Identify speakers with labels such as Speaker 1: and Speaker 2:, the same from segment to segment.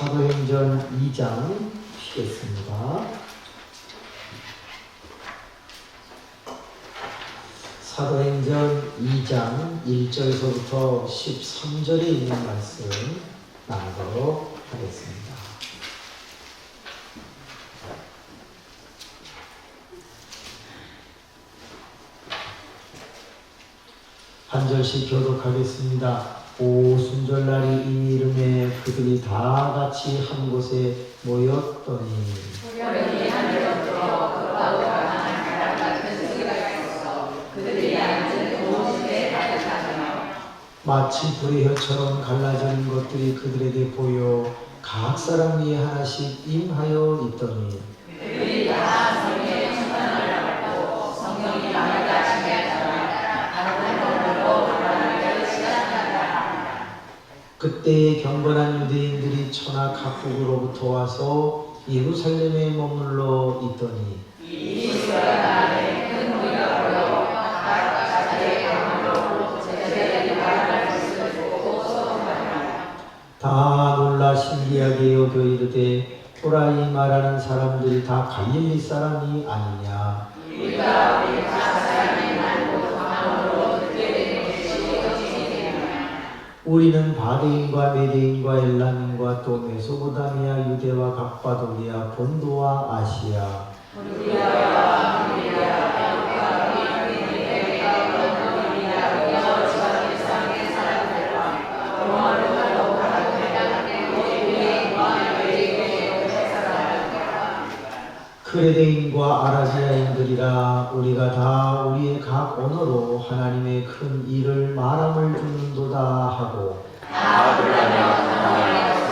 Speaker 1: 사도행전 2장 피겠습니다. 사도행전 2장 1절에서부터 13절에 있는 말씀 나누도록 하겠습니다. 한 절씩 교독하겠습니다. 오순절날이 이미 이름에 그들이 다 같이 한 곳에 모였더니
Speaker 2: 소련이 하늘로부터 바울과 한 바람 같은 소리가 있었어. 그들이 앉은 도무지게 가득하며
Speaker 1: 마치 불의 혀처럼 갈라진 것들이 그들에게 보여 각 사람 위에 하나씩 임하여 있더니
Speaker 2: 그들이 다 성령의 충만을 받고 성령이 마음을 지게 하더라. 다른 법으로 바람을 시작하더라.
Speaker 1: 그때 경건한 유대인들이 천하 각국으로부터 와서 예루살렘에 머물러 있더니
Speaker 2: 이 수요일날에 큰 무리가 모여 각 자기의 방으로 제자들이 말할 것을 보고 소동하더라.
Speaker 1: 다 놀라 신기하게 여겨 이르되 보라 이 말하는 사람들이 다 갈릴리 사람이 아니냐.
Speaker 2: 우리가 우리 각 사람의 말고 방으로 듣게 된 것이 어찌되느냐.
Speaker 1: 우리는 바데인과 메데인과 엘람인과 또 메소포타미아 유대와 갑바도기아 본도와 아시아 크레데인과 아라비아인들이라 우리가 다 우리의 각 언어로 하나님의 큰 일을 말함을 듣는도다 하고
Speaker 3: 다 들으라며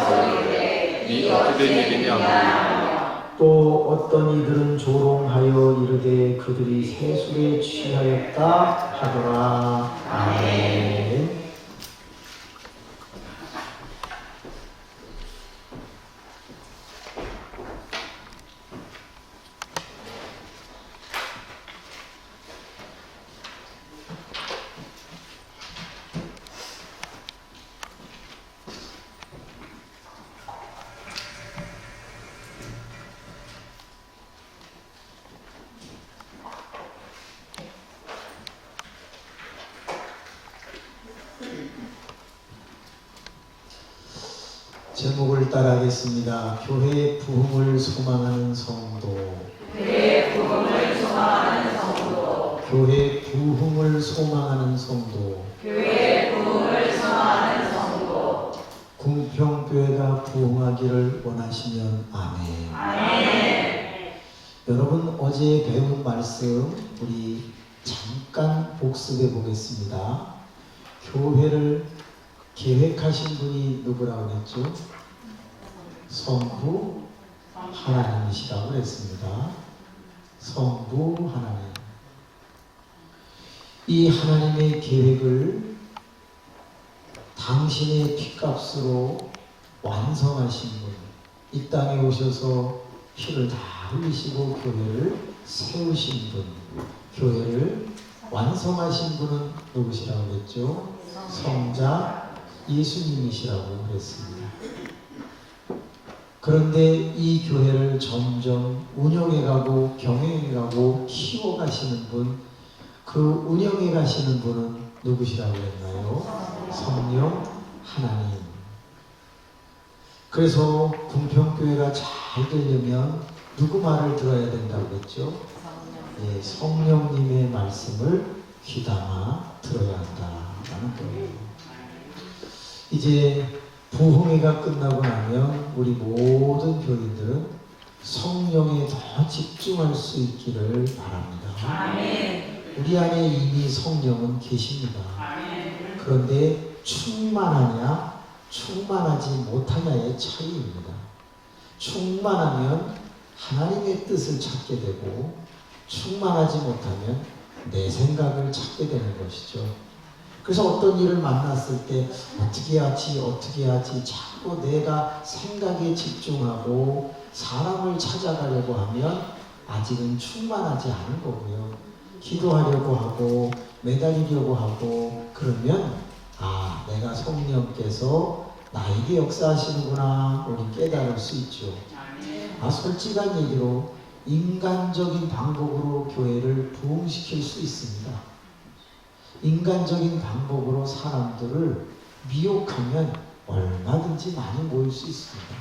Speaker 3: 소리되 이 어찌 된 일이냐.
Speaker 1: 또 어떤 이들은 조롱하여 이르되 그들이 세술에 취하였다 하더라. 아멘. 제목을 따라하겠습니다. 교회의 부흥을 소망하는 성도.
Speaker 2: 그의 부흥을 소망하는 성도.
Speaker 1: 교회의 부흥을 소망하는 성도.
Speaker 2: 교회의 부흥을 소망하는 성도.
Speaker 1: 궁평교회가 부흥하기를 원하시면 아멘.
Speaker 2: 아멘.
Speaker 1: 여러분 어제 배운 말씀 우리 잠깐 복습해 보겠습니다. 교회를 계획하신 분이 누구라고 했죠? 성부 하나님이시라고 했습니다. 성부 하나님. 이 하나님의 계획을 당신의 피값으로 완성하신 분, 이 땅에 오셔서 피를 다 흘리시고 교회를 세우신 분, 교회를 완성하신 분은 누구시라고 했죠? 성자 예수님이시라고 그랬습니다. 그런데 이 교회를 점점 운영해가고 경영해가고 키워가시는 분, 그 운영해 가시는 분은 누구시라고 했나요? 성령 하나님. 그래서 궁평교회가 잘 되려면 누구 말을 들어야 된다고 했죠? 예, 성령님의 말씀을 귀담아 들어야 한다라는 거예요. 이제 부흥회가 끝나고 나면 우리 모든 교인들은 성령에 더 집중할 수 있기를 바랍니다.
Speaker 2: 아멘.
Speaker 1: 우리 안에 이미 성령은 계십니다.
Speaker 2: 아멘.
Speaker 1: 그런데 충만하냐, 충만하지 못하냐의 차이입니다. 충만하면 하나님의 뜻을 찾게 되고 충만하지 못하면 내 생각을 찾게 되는 것이죠. 그래서 어떤 일을 만났을 때 어떻게 하지 자꾸 내가 생각에 집중하고 사람을 찾아가려고 하면 아직은 충만하지 않은 거고요. 기도하려고 하고 매달리려고 하고 그러면 내가 성령께서 나에게 역사하시는구나 우리 깨달을 수 있죠. 솔직한 얘기로 인간적인 방법으로 교회를 부흥시킬 수 있습니다. 인간적인 방법으로 사람들을 미혹하면 얼마든지 많이 모일 수 있습니다.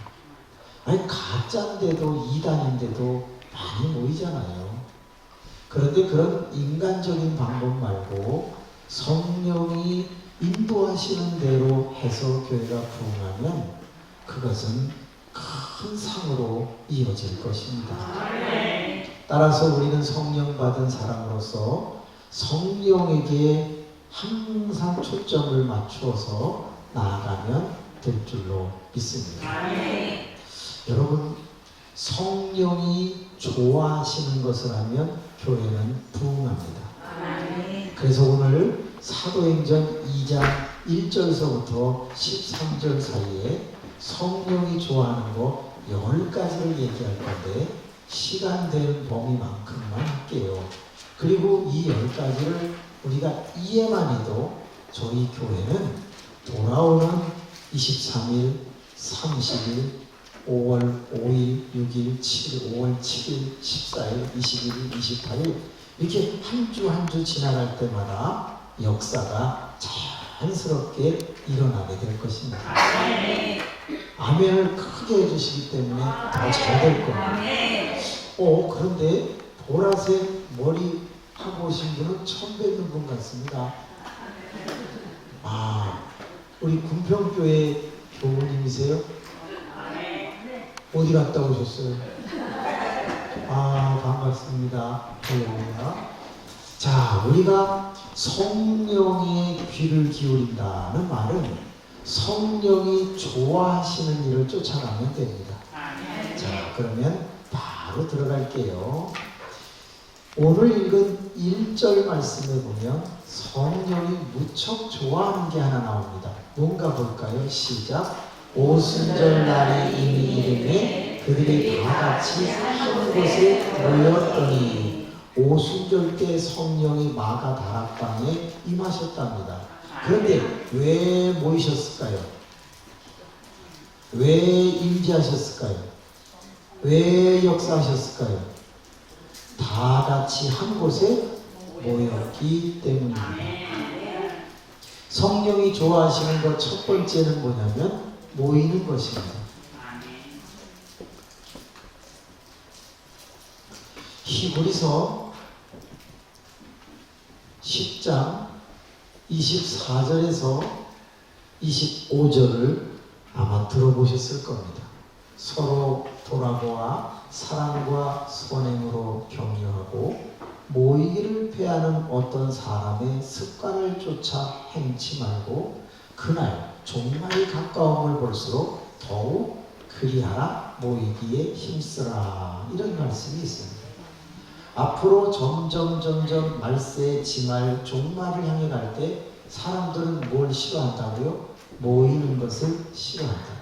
Speaker 1: 아니 가짜인데도 이단인데도 많이 모이잖아요. 그런데 그런 인간적인 방법 말고 성령이 인도하시는 대로 해서 교회가 부흥하면 그것은 큰 상으로 이어질 것입니다. 따라서 우리는 성령 받은 사람으로서 성령에게 항상 초점을 맞추어서 나아가면 될 줄로 믿습니다. 여러분, 성령이 좋아하시는 것을 하면 교회는 부흥합니다. 그래서 오늘 사도행전 2장 1절서부터 13절 사이에 성령이 좋아하는 거 10가지를 얘기할 건데 시간 되는 범위만큼만 할게요. 그리고 이 10가지를 우리가 이해만 해도 저희 교회는 돌아오는 23일, 30일, 5월 5일, 6일, 7일, 5월 7일, 14일, 21일, 28일 이렇게 한 주 한 주 지나갈 때마다 역사가 자연스럽게 일어나게 될 것입니다. 아멘을 크게 해주시기 때문에 더 잘 될 겁니다. 그런데 보라색 머리 하고 오신 분은 처음 뵙는 분 같습니다. 우리 군평교회 교우님이세요? 어디 갔다 오셨어요? 반갑습니다. 할렐루야. 자, 우리가 성령의 귀를 기울인다는 말은 성령이 좋아하시는 일을 쫓아가면 됩니다. 자, 그러면 바로 들어갈게요. 오늘 읽은 1절 말씀에 보면 성령이 무척 좋아하는 게 하나 나옵니다. 뭔가 볼까요? 시작. 오순절날이 이미 이르매 그들이 다 같이 한 곳에 모였더니 오순절 때 성령이 마가 다락방에 임하셨답니다. 그런데 왜 모이셨을까요? 왜 임재하셨을까요? 왜 역사하셨을까요? 다 같이 한 곳에 모였기 때문입니다. 성령이 좋아하시는 것 첫 번째는 뭐냐면 모이는 것입니다. 히브리서 10장 24절에서 25절을 아마 들어보셨을 겁니다. 서로 돌아보아 사랑과 선행으로 격려하고 모이기를 패하는 어떤 사람의 습관을 쫓아 행치 말고 그날 종말이 가까움을 볼수록 더욱 그리하라 모이기에 힘쓰라 이런 말씀이 있습니다. 앞으로 점점 말세 지말 종말을 향해 갈 때 사람들은 뭘 싫어한다고요? 모이는 것을 싫어한다.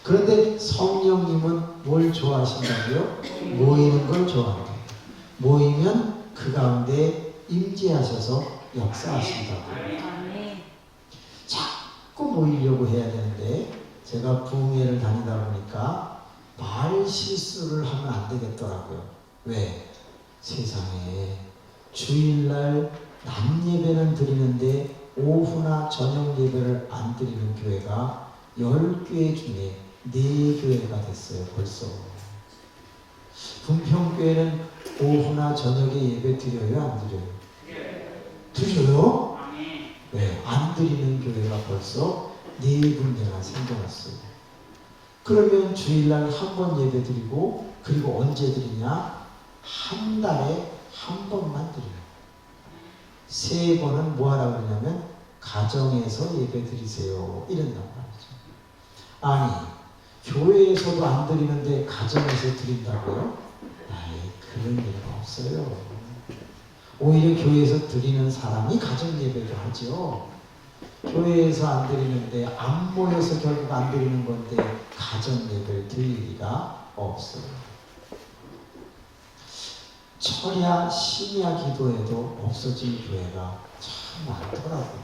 Speaker 1: 그런데 성령님은 뭘 좋아하신다고요? 모이는 걸 좋아한다. 모이면 그 가운데 임재하셔서 역사하신다고요. 자꾸 모이려고 해야 되는데 제가 부흥회를 다니다 보니까 말 실수를 하면 안 되겠더라고요. 왜? 세상에 주일날 낮 예배는 드리는데 오후나 저녁 예배를 안 드리는 교회가 10교회 중에 4교회가 됐어요. 벌써. 분평교회는 오후나 저녁에 예배 드려요? 안 드려요? 드려요? 네, 안 드리는 교회가 벌써 4군데나 생겨났어요. 그러면 주일날 한 번 예배 드리고 그리고 언제 드리냐? 한 달에 한 번만 드려요. 3번은 뭐 하라고 그러냐면 가정에서 예배 드리세요. 이런단 말이죠. 아니, 교회에서도 안 드리는데 가정에서 드린다고요? 그런 일은 없어요. 오히려 교회에서 드리는 사람이 가정 예배를 하죠. 교회에서 안 드리는데 안 모여서 결국 안 드리는 건데 가정 예배를 드릴 리가 없어요. 철야 심야 기도에도 없어진 교회가 참 많더라고요.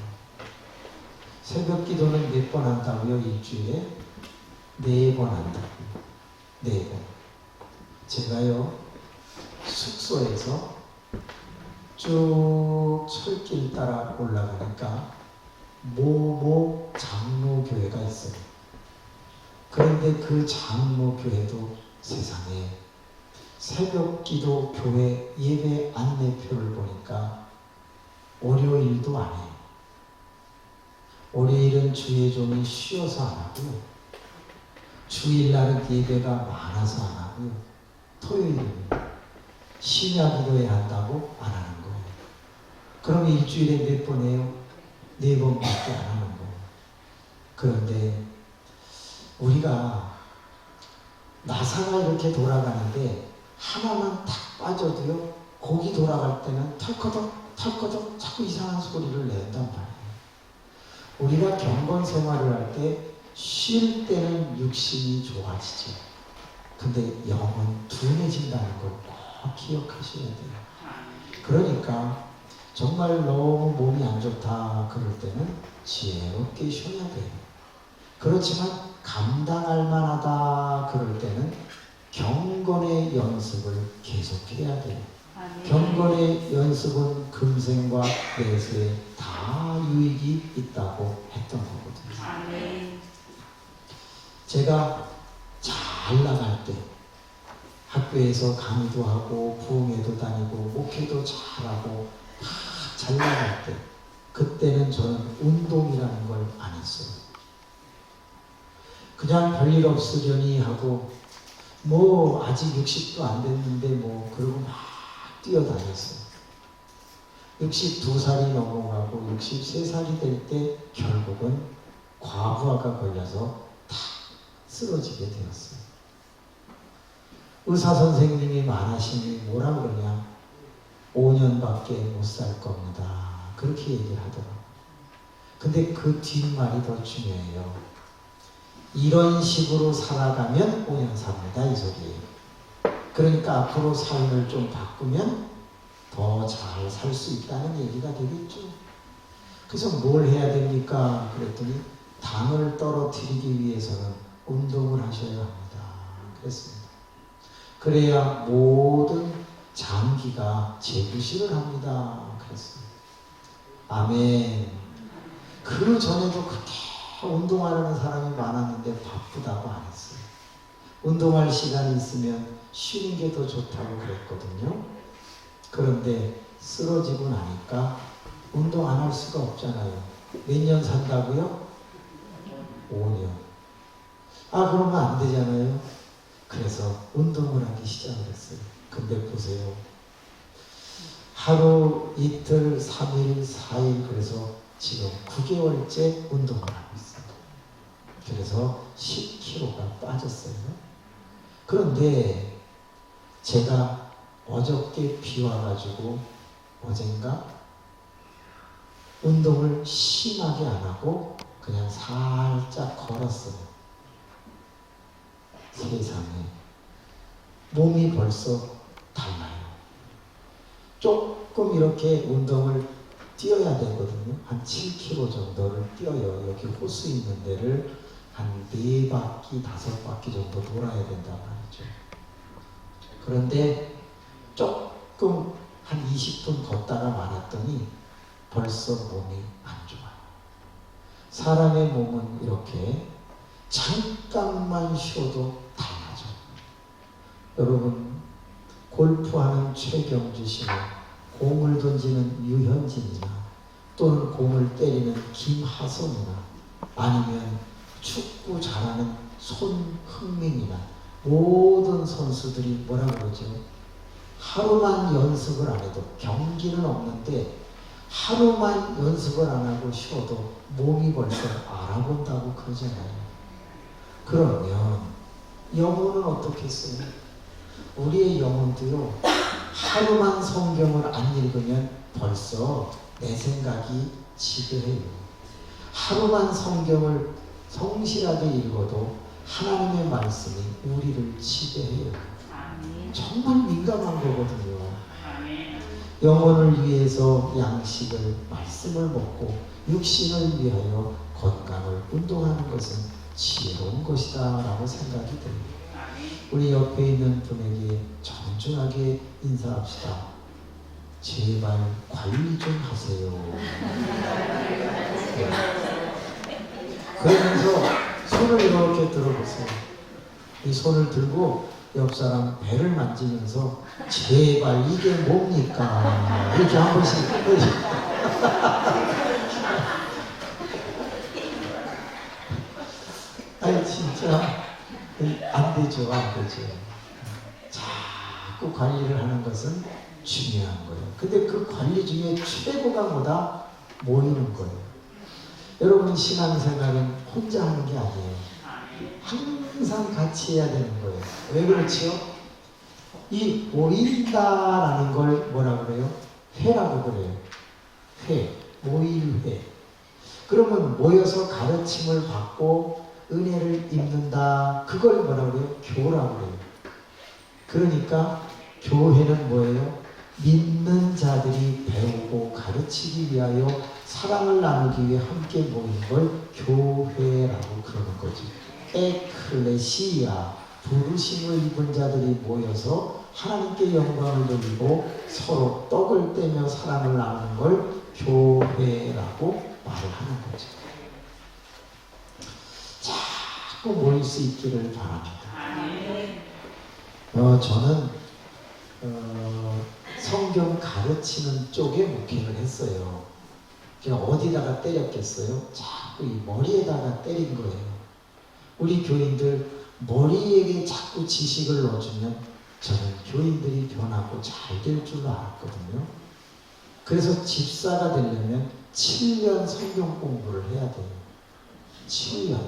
Speaker 1: 새벽 기도는 몇 번 한다고요? 일주일에? 4번 한다고요. 4번. 제가요, 숙소에서 쭉 철길 따라 올라가니까 모모 장로교회가 있어요. 그런데 그 장로교회도 세상에 새벽 기도 교회 예배 안내표를 보니까 월요일도 안 해요. 월요일은 주의 종이 쉬어서 안 하고요. 주일날은 예배가 많아서 안 하고요. 토요일은 심야 기도회 한다고 안 하는 거예요. 그럼 일주일에 몇 번 해요? 4번밖에 안 하는 거예요. 그런데 우리가 나사가 이렇게 돌아가는데 하나만 탁 빠져도요, 거기 돌아갈 때는 털커덕 자꾸 이상한 소리를 낸단 말이에요. 우리가 경건 생활을 할 때 쉴 때는 육신이 좋아지죠. 근데 영은 둔해진다는 걸 꼭 기억하셔야 돼요. 그러니까 정말 너무 몸이 안 좋다 그럴 때는 지혜롭게 쉬어야 돼요. 그렇지만 감당할 만하다 그럴 때는 경건의 연습을 계속해야 돼요. 경건의 연습은 금생과 내세에 다 유익이 있다고 했던 거거든요. 제가 잘 나갈 때 학교에서 강의도 하고 부흥회도 다니고 목회도 잘하고 잘 나갈 때 그때는 저는 운동이라는 걸 안 했어요. 그냥 별일 없으려니 하고 뭐 아직 60도 안 됐는데 뭐 그러고 막 뛰어다녔어요. 62살이 넘어가고 63살이 될 때 결국은 과부하가 걸려서 다 쓰러지게 되었어요. 의사 선생님이 말하시니 뭐라 그러냐, 5년밖에 못 살 겁니다. 그렇게 얘기를 하더라고요. 근데 그 뒷말이 더 중요해요. 이런 식으로 살아가면 5년 삽니다, 이 소리예요. 그러니까 앞으로 삶을 좀 바꾸면 더 잘 살 수 있다는 얘기가 되겠죠. 그래서 뭘 해야 됩니까? 그랬더니 당을 떨어뜨리기 위해서는 운동을 하셔야 합니다. 그랬습니다. 그래야 모든 장기가 재구실을 합니다. 그랬습니다. 아멘. 그 전에도 그렇게 운동하려는 사람이 많았는데 바쁘다고 안 했어요. 운동할 시간이 있으면 쉬는 게 더 좋다고 그랬거든요. 그런데 쓰러지고 나니까 운동 안 할 수가 없잖아요. 몇 년 산다고요? 5년. 아, 그러면 안 되잖아요. 그래서 운동을 하기 시작을 했어요. 근데 보세요. 하루, 이틀, 3일, 4일, 그래서 지금 9개월째 운동을 하고 있어요. 그래서 10kg가 빠졌어요. 그런데 제가 어저께 비 와가지고 어젠가 운동을 심하게 안 하고 그냥 살짝 걸었어요. 세상에 몸이 벌써 달라요. 조금 이렇게 운동을 뛰어야 되거든요. 한 7km 정도를 뛰어요. 여기 호수 있는 데를 한 4바퀴, 5바퀴 정도 돌아야 된단 말이죠. 그런데 조금 한 20분 걷다가 말았더니 벌써 몸이 안 좋아요. 사람의 몸은 이렇게 잠깐만 쉬어도 달라져. 여러분, 골프하는 최경주 씨나 공을 던지는 유현진이나 또는 공을 때리는 김하성이나 아니면 축구 잘하는 손흥민이나 모든 선수들이 뭐라 그러죠? 하루만 연습을 안 해도, 경기는 없는데 하루만 연습을 안 하고 쉬어도 몸이 벌써 알아본다고 그러잖아요. 그러면 영혼은 어떻겠어요? 우리의 영혼도요, 하루만 성경을 안 읽으면 벌써 내 생각이 지배해요. 하루만 성경을 성실하게 읽어도 하나님의 말씀이 우리를 지배해요. 정말 민감한 거거든요. 영혼을 위해서 양식을, 말씀을 먹고 육신을 위하여 건강을 운동하는 것은 지혜로운 것이다 라고 생각이 듭니다. 우리 옆에 있는 분에게 정중하게 인사합시다. 제발 관리 좀 하세요. 네. 그러면서 손을 이렇게 들어보세요. 이 손을 들고 옆 사람 배를 만지면서 제발 이게 뭡니까? 이렇게 한 번씩 아니 진짜 안 되죠. 자꾸 관리를 하는 것은 중요한 거예요. 근데 그 관리 중에 최고가 뭐다? 모이는 거예요. 여러분 신앙생활은 혼자 하는 게 아니에요. 항상 같이 해야 되는 거예요. 왜 그렇지요? 이 모인다라는 걸 뭐라고 그래요? 회라고 그래요. 회, 모일회. 그러면 모여서 가르침을 받고 은혜를 입는다. 그걸 뭐라고 그래요? 교라고 그래요. 그러니까 교회는 뭐예요? 믿는 자들이 배우고 가르치기 위하여 사랑을 나누기 위해 함께 모이는 걸 교회라고 그러는 거지. 에클레시아, 부르심을 입은 자들이 모여서 하나님께 영광을 돌리고 서로 떡을 떼며 사랑을 나누는 걸 교회라고 말을 하는 거죠. 자꾸 모일 수 있기를 바랍니다. 저는 성경 가르치는 쪽에 목회를 했어요. 제가 어디다가 때렸겠어요? 자꾸 이 머리에다가 때린 거예요. 우리 교인들 머리에게 자꾸 지식을 넣어주면 저는 교인들이 변하고 잘 될 줄 알았거든요. 그래서 집사가 되려면 7년 성경 공부를 해야 돼요. 7년.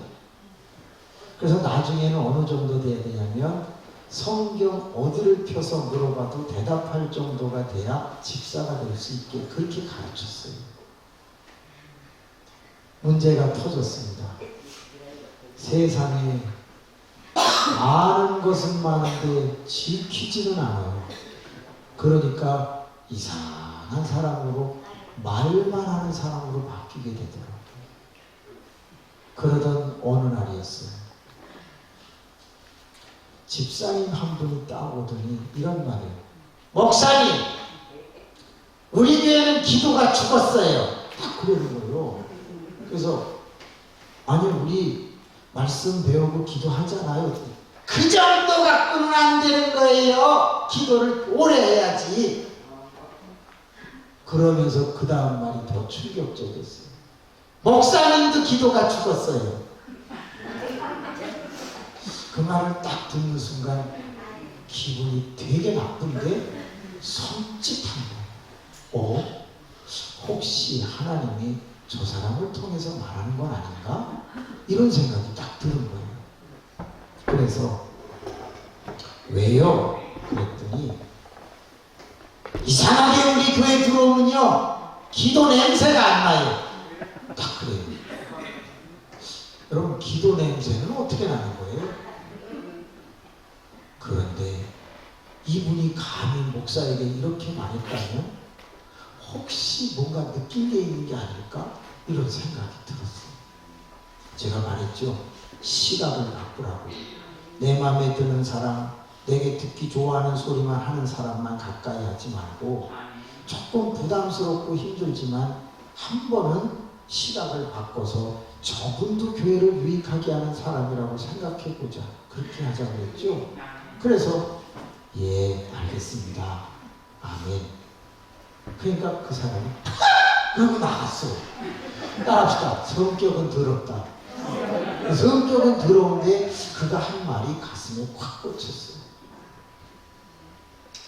Speaker 1: 그래서 나중에는 어느 정도 돼야 되냐면 성경 어디를 펴서 물어봐도 대답할 정도가 돼야 집사가 될 수 있게 그렇게 가르쳤어요. 문제가 터졌습니다. 세상에 아는 것은 많은데 지키지는 않아요. 그러니까 이상한 사람으로 말만 하는 사람으로 바뀌게 되더라고요. 그러던 어느 날이었어요. 집사님 한 분이 딱 오더니 이런 말이에요. 목사님, 우리 교회는 기도가 죽었어요. 딱 그러는 거예요. 그래서 아니 우리 말씀 배우고 기도하잖아요. 그 정도 갖고는 안 되는 거예요. 기도를 오래 해야지. 그러면서 그 다음 말이 더 충격적이었어요. 목사님도 기도가 죽었어요. 그 말을 딱 듣는 순간 기분이 되게 나쁜데 섬찟한 거예요. 혹시 하나님이 저 사람을 통해서 말하는 건 아닌가? 이런 생각이 딱 드는 거예요. 그래서 왜요? 그랬더니 이상하게 우리 교회 들어오면요 기도 냄새가 안 나요. 딱 그래요. 여러분 기도 냄새는 어떻게 나는 거예요? 그런데 이분이 감히 목사에게 이렇게 말했다면 혹시 뭔가 느낀 게 있는 게 아닐까? 이런 생각이 들었어요. 제가 말했죠. 시각을 바꾸라고. 내 마음에 드는 사람, 내게 듣기 좋아하는 소리만 하는 사람만 가까이 하지 말고 조금 부담스럽고 힘들지만 한 번은 시각을 바꿔서 저분도 교회를 유익하게 하는 사람이라고 생각해보자. 그렇게 하자고 했죠. 그래서 예 알겠습니다. 아멘. 그러니까 그 사람이 그러고 나갔어. 따라합시다. 성격은 더럽다. 성격은 더러운데 그가 한 말이 가슴에 확 꽂혔어요.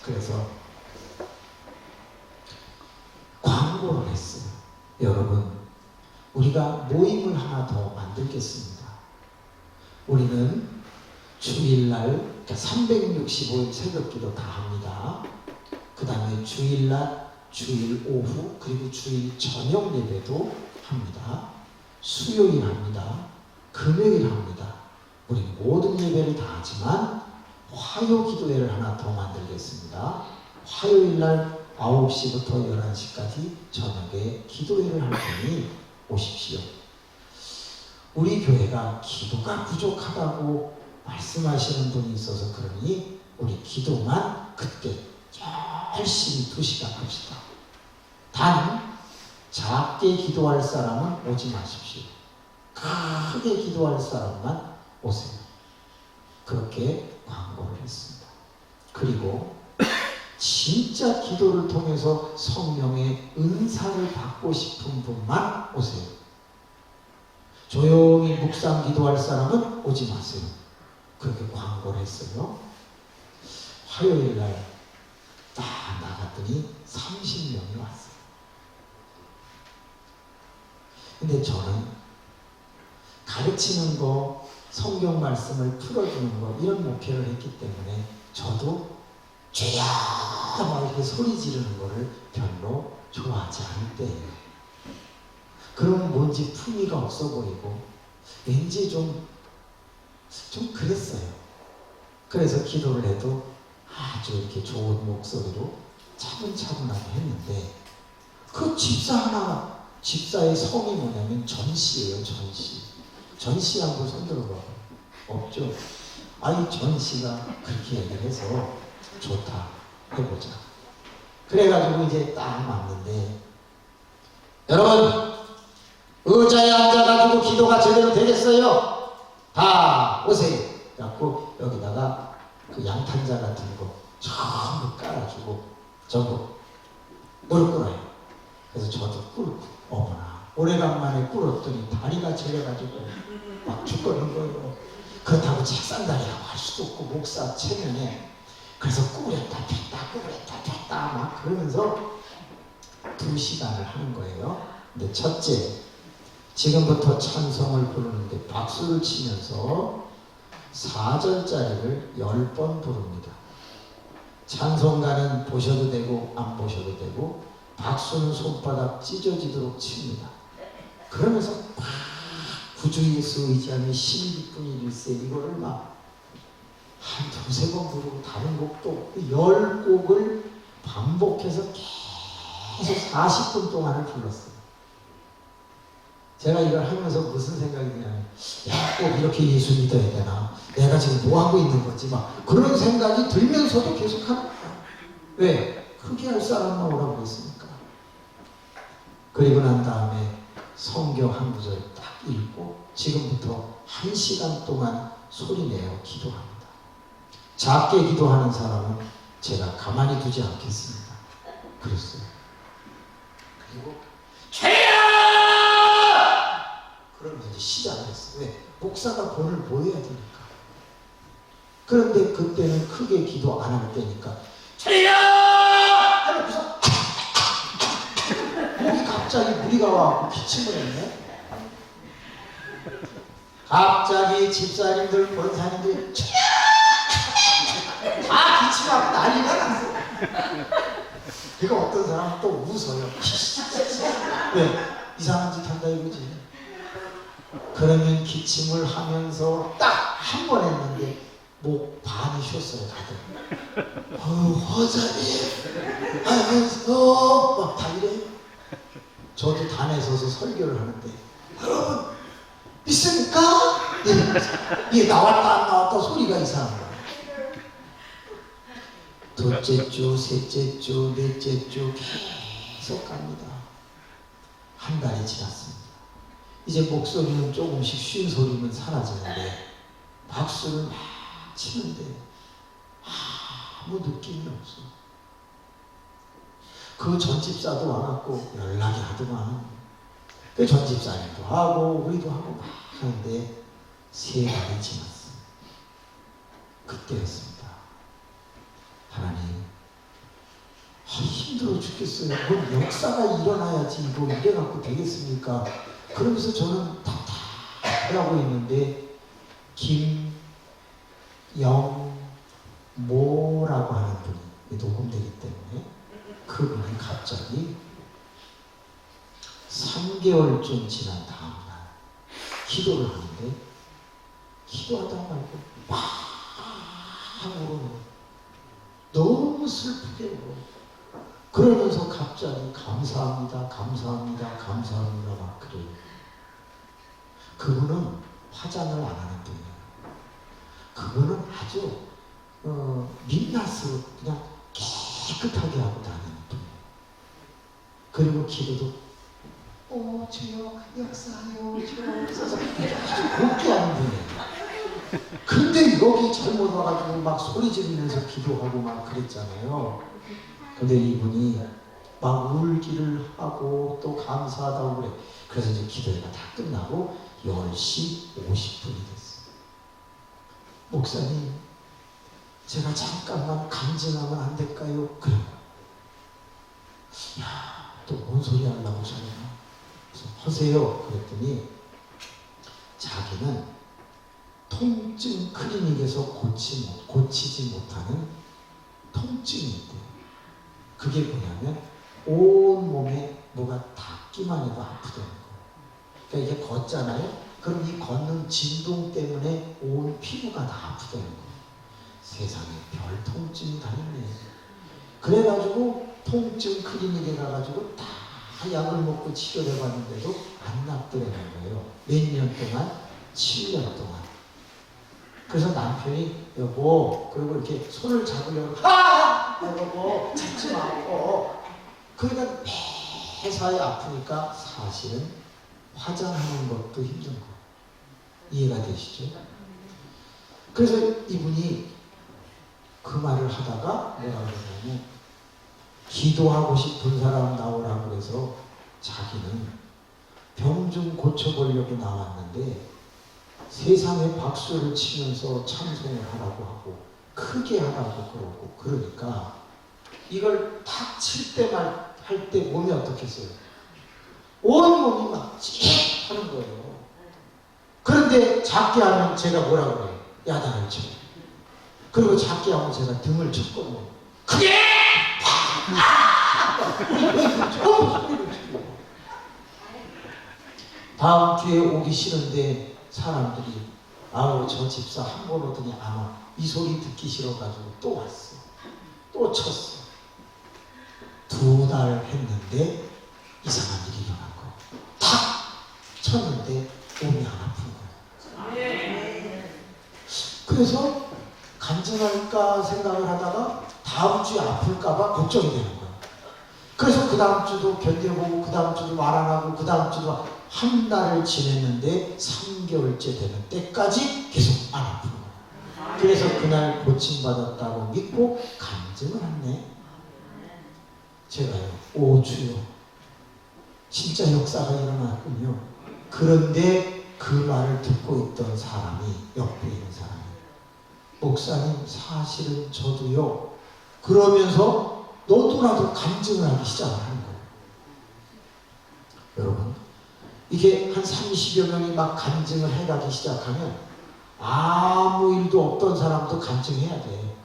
Speaker 1: 그래서 광고를 했어요. 여러분 우리가 모임을 하나 더 만들겠습니다. 우리는 주일날 그러니까 365일 새벽기도 다 합니다. 그 다음에 주일날 주일 오후 그리고 주일 저녁 예배도 합니다. 수요일 합니다. 금요일 합니다. 우리 모든 예배를 다 하지만 화요 기도회를 하나 더 만들겠습니다. 화요일날 9시부터 11시까지 저녁에 기도회를 할 테니 오십시오. 우리 교회가 기도가 부족하다고 말씀하시는 분이 있어서 그러니 우리 기도만 그때 열심히 2시간 합시다. 단 작게 기도할 사람은 오지 마십시오. 크게 기도할 사람만 오세요. 그렇게 광고를 했습니다. 그리고 진짜 기도를 통해서 성령의 은사를 받고 싶은 분만 오세요. 조용히 묵상 기도할 사람은 오지 마세요. 그렇게 광고를 했어요. 화요일 날 딱 나갔더니 30명이 왔어요. 근데 저는 가르치는 거, 성경 말씀을 풀어주는 거 이런 목표를 했기 때문에 저도 죄야 막 이렇게 소리 지르는 거를 별로 좋아하지 않을 때예요. 그러면 뭔지 품위가 없어 보이고 왠지 좀 그랬어요. 그래서 기도를 해도 아주 이렇게 좋은 목소리로 차분차분하게 했는데 그 집사의 성이 뭐냐면 전씨예요. 전씨 한번 손들어봐요. 없죠? 아니 전씨가 그렇게 얘기를 해서 좋다 해보자. 그래가지고 이제 딱 왔는데 여러분 의자에 앉아가지고 기도가 제대로 되겠어요? 다 오세요. 그래갖고 여기다가 그 양탄자 같은 거 전부 깔아주고 저거 무릎 꿇어요. 그래서 저도 꿇고 어머나 오래간만에 꿇었더니 다리가 저려가지고 막 죽겠는 거예요. 그렇다고 책상다리라고 할 수도 없고 목사 체면에 그래서 꾸렸다 폈다 막 그러면서 2시간을 하는 거예요. 근데 첫째, 지금부터 찬송을 부르는데 박수를 치면서 4절짜리를 10번 부릅니다. 찬송가는 보셔도 되고 안 보셔도 되고 박수는 손바닥 찢어지도록 칩니다. 그러면서 막 구주 예수 의지하며 신기뿐이 일세 이거를 막 한 2-3번 부르고 다른 곡도 10곡을 반복해서 계속 40분 동안을 불렀어요. 제가 이걸 하면서 무슨 생각이 드냐면 야, 꼭 이렇게 예수 믿어야 되나? 내가 지금 뭐 하고 있는 거지? 막 그런 생각이 들면서도 계속 하는 거야. 왜? 크게 할 사람만 오라고 했으니까. 그리고 난 다음에 성경 한 구절 딱 읽고 지금부터 1시간 동안 소리내어 기도합니다. 작게 기도하는 사람은 제가 가만히 두지 않겠습니다. 그랬어요. 그리고 죄야! 그러면서 이제 시작을 했어요. 왜? 목사가 본을 보여야 되니까. 그런데 그때는 크게 기도 안 할 때니까 죄야! 하면서 목이 갑자기 무리가 와서 기침을 했네. 갑자기 집사님들, 권사님들이 다 기침하고 난리가 났어. 그러니까 어떤 사람은 또 웃어요. 왜? 이상한 짓 한다 이거지. 그러면 기침을 하면서 딱 한 번 했는데 목 반이 쉬었어요 다들. 화자님 하면서 막 다 이래요. 저도 단에 서서 설교를 하는데 여러분 믿습니까? 이게 나왔다 안 나왔다 소리가 이상한 거야. 둘째 주, 셋째 주, 넷째 주 계속 갑니다. 한 달이 지났습니다. 이제 목소리는 조금씩 쉰 소리는 사라지는데 박수를 막 치는데 아무 느낌이 없어. 그 전집사도 와갖고 연락이 하더만. 그 전집사님도 하고 우리도 하고 막 하는데 3달이 지났어. 그때였습니다. 하나님, 힘들어 죽겠어요. 뭔 역사가 일어나야지 이거 이래갖고 되겠습니까? 그러면서 저는 답답하고 있는데 김영모라고 하는 분이 녹음되기 때문에 그분이 갑자기 3개월쯤 지난 다음날 기도를 하는데 기도하다 말고 막 울어요. 너무 슬프게 울어. 그러면서 갑자기 감사합니다 막 그래요. 그분은 화장을 안 하는 분이에요. 그분은 아주 민낯으로 그냥 깨끗하게 하고 다니는 분이에요. 그리고 기도도 주여 역사하여 주옵소서 아주 곱게 하는 분이에요. 근데 여기 잘못 와가지고 막 소리 지르면서 기도하고 막 그랬잖아요. 근데 이분이 막 울기를 하고 또 감사하다고 그래. 그래서 이제 기도회가 다 끝나고 10시 50분이 됐어요. 목사님, 제가 잠깐만 간증하면 안 될까요? 그래. 야, 또 뭔 소리 하려고 저러나? 그래서 하세요. 그랬더니 자기는 통증 클리닉에서 고치지 못하는 통증이 있대요. 그게 뭐냐면 온 몸에 뭐가 닿기만 해도 아프다는 거예요. 그러니까 이게 걷잖아요. 그럼 이 걷는 진동 때문에 온 피부가 다 아프다는 거예요. 세상에 별 통증이 다 있네. 그래가지고 통증 클리닉에 가가지고 다 약을 먹고 치료를 받는데도 안 낫더라는 거예요. 몇 년 동안? 7년 동안. 그래서 남편이 여보, 그리고 이렇게 손을 잡으려고 여보 잡지 말고. 그러니까 매사에 아프니까 사실은 화장하는 것도 힘든 거. 이해가 되시죠? 그래서 이분이 그 말을 하다가 뭐라 그러냐면 기도하고 싶은 사람 나오라고 해서 자기는 병 좀 고쳐보려고 나왔는데 세상에 박수를 치면서 찬송을 하라고 하고 크게 하라고 그러고 그러니까 이걸 탁 칠 때만 할 때 몸이 어떻겠어요? 온 몸이 막 찌릿 하는 거예요. 그런데 작게 하면 제가 뭐라 그래요? 야단을 쳐요. 그리고 작게 하면 제가 등을 쳤거든요. 크게! 다음 주에 오기 싫은데 사람들이 아우 저 집사 한 번 오더니 안 와. 이 소리 듣기 싫어가지고 또 왔어. 또 쳤어. 2달 했는데 이상한 일이 일어난 거예요. 탁 쳤는데 몸이 안 아픈 거예요. 그래서 간증할까 생각을 하다가 다음 주에 아플까봐 걱정이 되는 거예요. 그래서 그 다음 주도 견뎌보고 그 다음 주도 말 안 하고 그 다음 주도 한 달을 지냈는데 3개월째 되는 때까지 계속 안 아픈 거예요. 그래서 그날 고침받았다고 믿고 간증을 했네. 제가요, 오 주여 진짜 역사가 일어났군요. 그런데 그 말을 듣고 있던 사람이 옆에 있는 사람이 목사님 사실은 저도요. 그러면서 너도나도 간증을 하기 시작을 하는 거예요. 여러분 이게 한 30여 명이 막 간증을 해가기 시작하면 아무 일도 없던 사람도 간증해야 돼.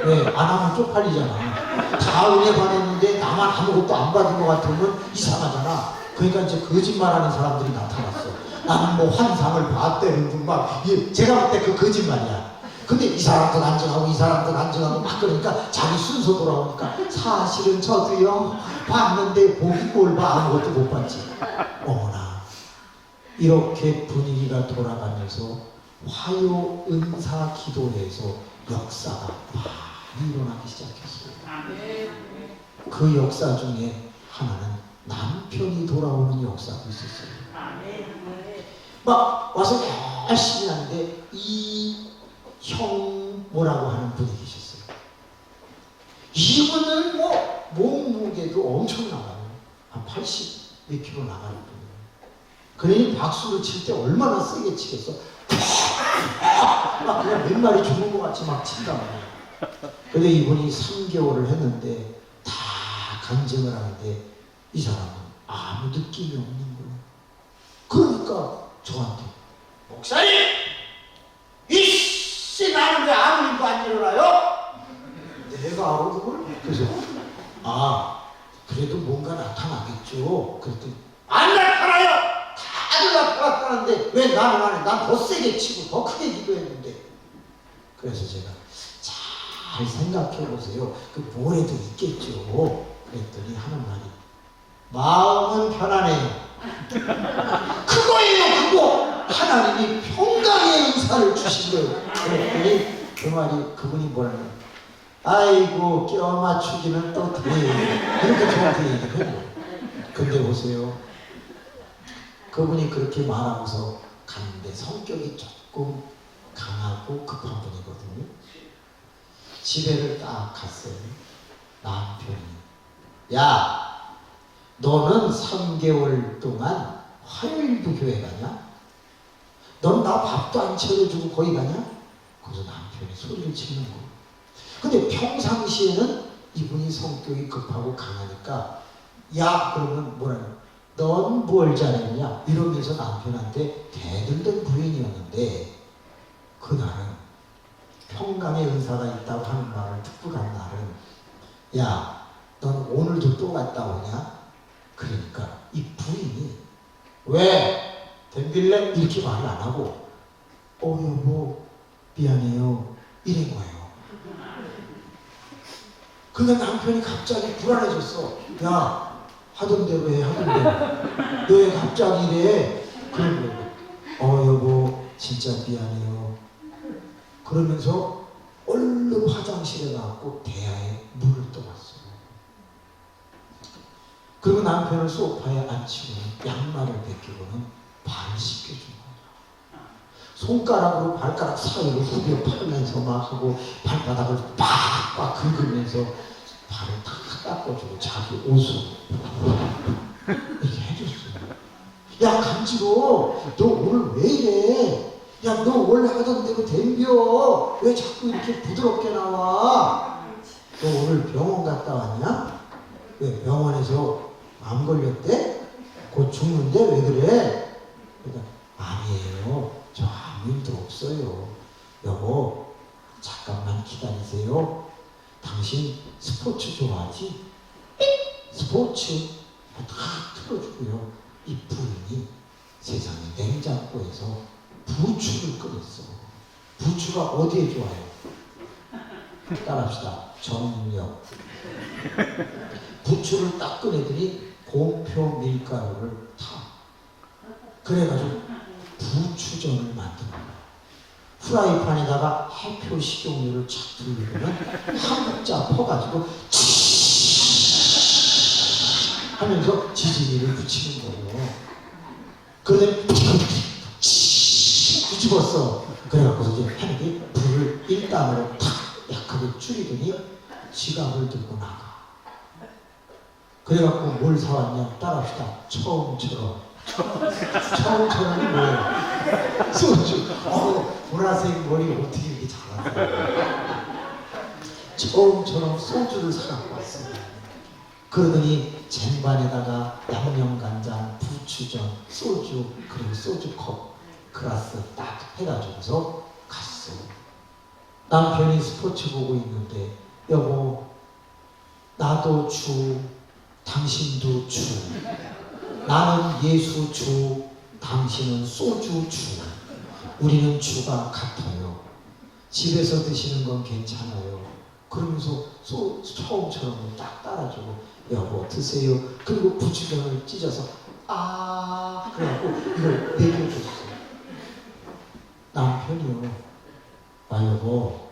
Speaker 1: 왜? 안 하면 쪽팔리잖아. 다 은혜 받았는데 나만 아무것도 안 받은 것 같으면 이상하잖아. 그러니까 이제 거짓말하는 사람들이 나타났어. 나는 뭐 환상을 봤다는 둥 막 제가 볼 때 그 거짓말이야. 근데 이 사람도 간증하고 이 사람도 간증하고 막 그러니까 자기 순서 돌아오니까 사실은 저도요 봤는데 보기 뭘 봐 아무것도 못 봤지. 어머나 이렇게 분위기가 돌아가면서 화요 은사 기도회에서 역사가 많이 일어나기 시작했어요. 그 역사 중에 하나는 남편이 돌아오는 역사도 있었어요. 막 와서 열심히 하는데 이 형 뭐라고 하는 분이 계셨어요. 이분은 뭐 몸무게도 엄청 나가요. 한 80 몇 킬로 나가는 분이에요. 그러니 박수를 칠 때 얼마나 세게 치겠어. 막 그냥 몇 마리 죽은 것 같이 막 친단 말이에요. 근데 이분이 3개월을 했는데 다 간증을 하는데 이 사람은 아무 느낌이 없는 거예요. 그러니까 저한테 목사님! 이씨 나는 왜 아무 일도 안 일어나요? 내가 알아 그걸? 그래서 그래도 뭔가 나타나겠죠. 그랬더니 안 나타나요! 다들 나타났다는데 왜 나는 안 해? 난 더 세게 치고 더 크게 기도했는데. 그래서 제가 잘 생각해 보세요. 그 뭐래도 있겠죠. 그랬더니 하는 말이 마음은 편안해요. 그거예요 그거. 하나님이 평강의 은사를 주신 거예요. 그랬더니 그 말이 그분이 뭐라는 거예요? 아이고 껴 맞추기는 또 돼. 이렇게 저한테 얘기를 해요. 근데 보세요. 그분이 그렇게 말하면서 갔는데 성격이 조금 강하고 급한 분이거든요. 집에를 딱 갔어요. 남편이 야 너는 3개월 동안 화요일도 교회 가냐? 넌 나 밥도 안 차려주고 거기 가냐? 그래서 남편이 소리를 치는 거예요. 근데 평상시에는 이분이 성격이 급하고 강하니까 야 그러면 뭐라냐? 넌 뭘 잘했냐? 이러면서 남편한테 대들던 부인이었는데 그날은 평강의 은사가 있다고 하는 말을 듣고 간 날은 야 넌 오늘도 또 갔다 오냐? 그러니까 이 부인이 왜? 덤빌래? 이렇게 말을 안 하고 여보 미안해요 이런 거예요. 근데 남편이 갑자기 불안해졌어. 야 하던 대로 해 하던 대로 너 왜 갑자기 이래? 그런 거예요. 여보 진짜 미안해요. 그러면서 얼른 화장실에 가고 대야에 물을 떠왔어요. 그리고 남편을 소파에 앉히고 양말을 벗기고는 발을 씻겨준 거예요. 손가락으로 발가락 사이로 후벼 팔면서 막 하고 발바닥을 빡빡 긁으면서 발을 탁 닦아주고 자기 옷을 이렇게 해줬어요. 야 간지러워. 너 오늘 왜 이래? 야 너 원래 하던 대로 덤벼. 왜 자꾸 이렇게 부드럽게 나와? 너 오늘 병원 갔다 왔냐? 왜 병원에서 암 걸렸대? 곧 죽는데 왜 그래? 그러니까 아니에요. 저 아무 일도 없어요. 여보 잠깐만 기다리세요. 당신 스포츠 좋아하지? 스포츠 다 틀어주고요. 이 부인이 세상에 냉장고에서 부추를 끓였어. 부추가 어디에 좋아요? 따라합시다. 정력. 부추를 딱 꺼내더니 곰표 밀가루를 타. 그래가지고 부추전을 만든 거야. 프라이팬에다가 해표 식용유를 착 두르면 한 국자 퍼가지고 하면서 지짐이를 붙이는 거예요. 그러더니 뒤집었어. 그래갖고 이제 하늘이 불을 1단으로 탁 약하게 줄이더니 지갑을 들고 나가. 그래갖고 뭘 사왔냐? 따라합시다. 처음처럼이 뭐예요? 소주. 보라색 머리 어떻게 이렇게 잘하세요? 처음처럼 소주를 사갖고 왔어요. 그러더니 쟁반에다가 양념간장, 부추전, 소주, 그리고 소주컵, 그라스 딱 해가지고서 갔어. 남편이 스포츠 보고 있는데 여보 나도 주, 당신도 주, 나는 예수 주, 당신은 소주 주, 우리는 주가 같아요. 집에서 드시는 건 괜찮아요. 그러면서 처음처럼 딱 따라주고 여보 드세요. 그리고 부추전을 찢어서 그래갖고 이걸 먹여줬어. 남편이요. 여보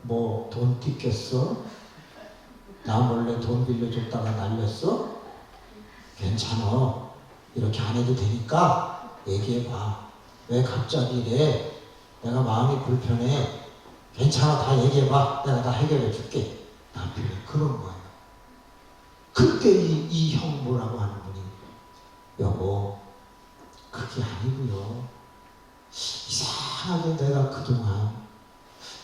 Speaker 1: 뭐 돈 뜯겼어? 나 몰래 돈 빌려줬다가 날렸어? 괜찮아. 이렇게 안 해도 되니까 얘기해봐. 왜 갑자기 이래? 내가 마음이 불편해. 괜찮아. 다 얘기해봐. 내가 다 해결해 줄게. 남편이 그런 거예요. 그때 이 형 뭐라고 하는 분이 여보 그게 아니고요. 이상하게 내가 그동안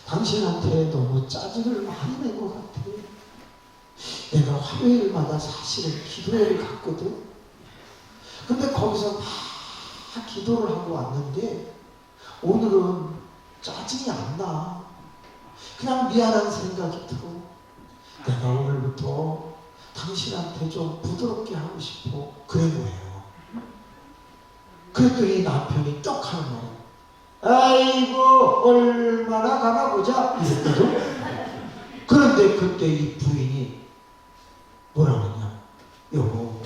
Speaker 1: 당신한테 너무 짜증을 많이 낸 것 같아. 내가 화요일마다 사실은 기도회를 갔거든. 근데 거기서 막 기도를 하고 왔는데 오늘은 짜증이 안 나. 그냥 미안한 생각이 들어. 내가 오늘부터 당신한테 좀 부드럽게 하고 싶어. 그런 거예요. 그랬더니 남편이 떡 하는 거예요. 아이고 얼마나 가나 보자 이랬거든. 그런데 그때 이 부인이 뭐라 그러냐? 여보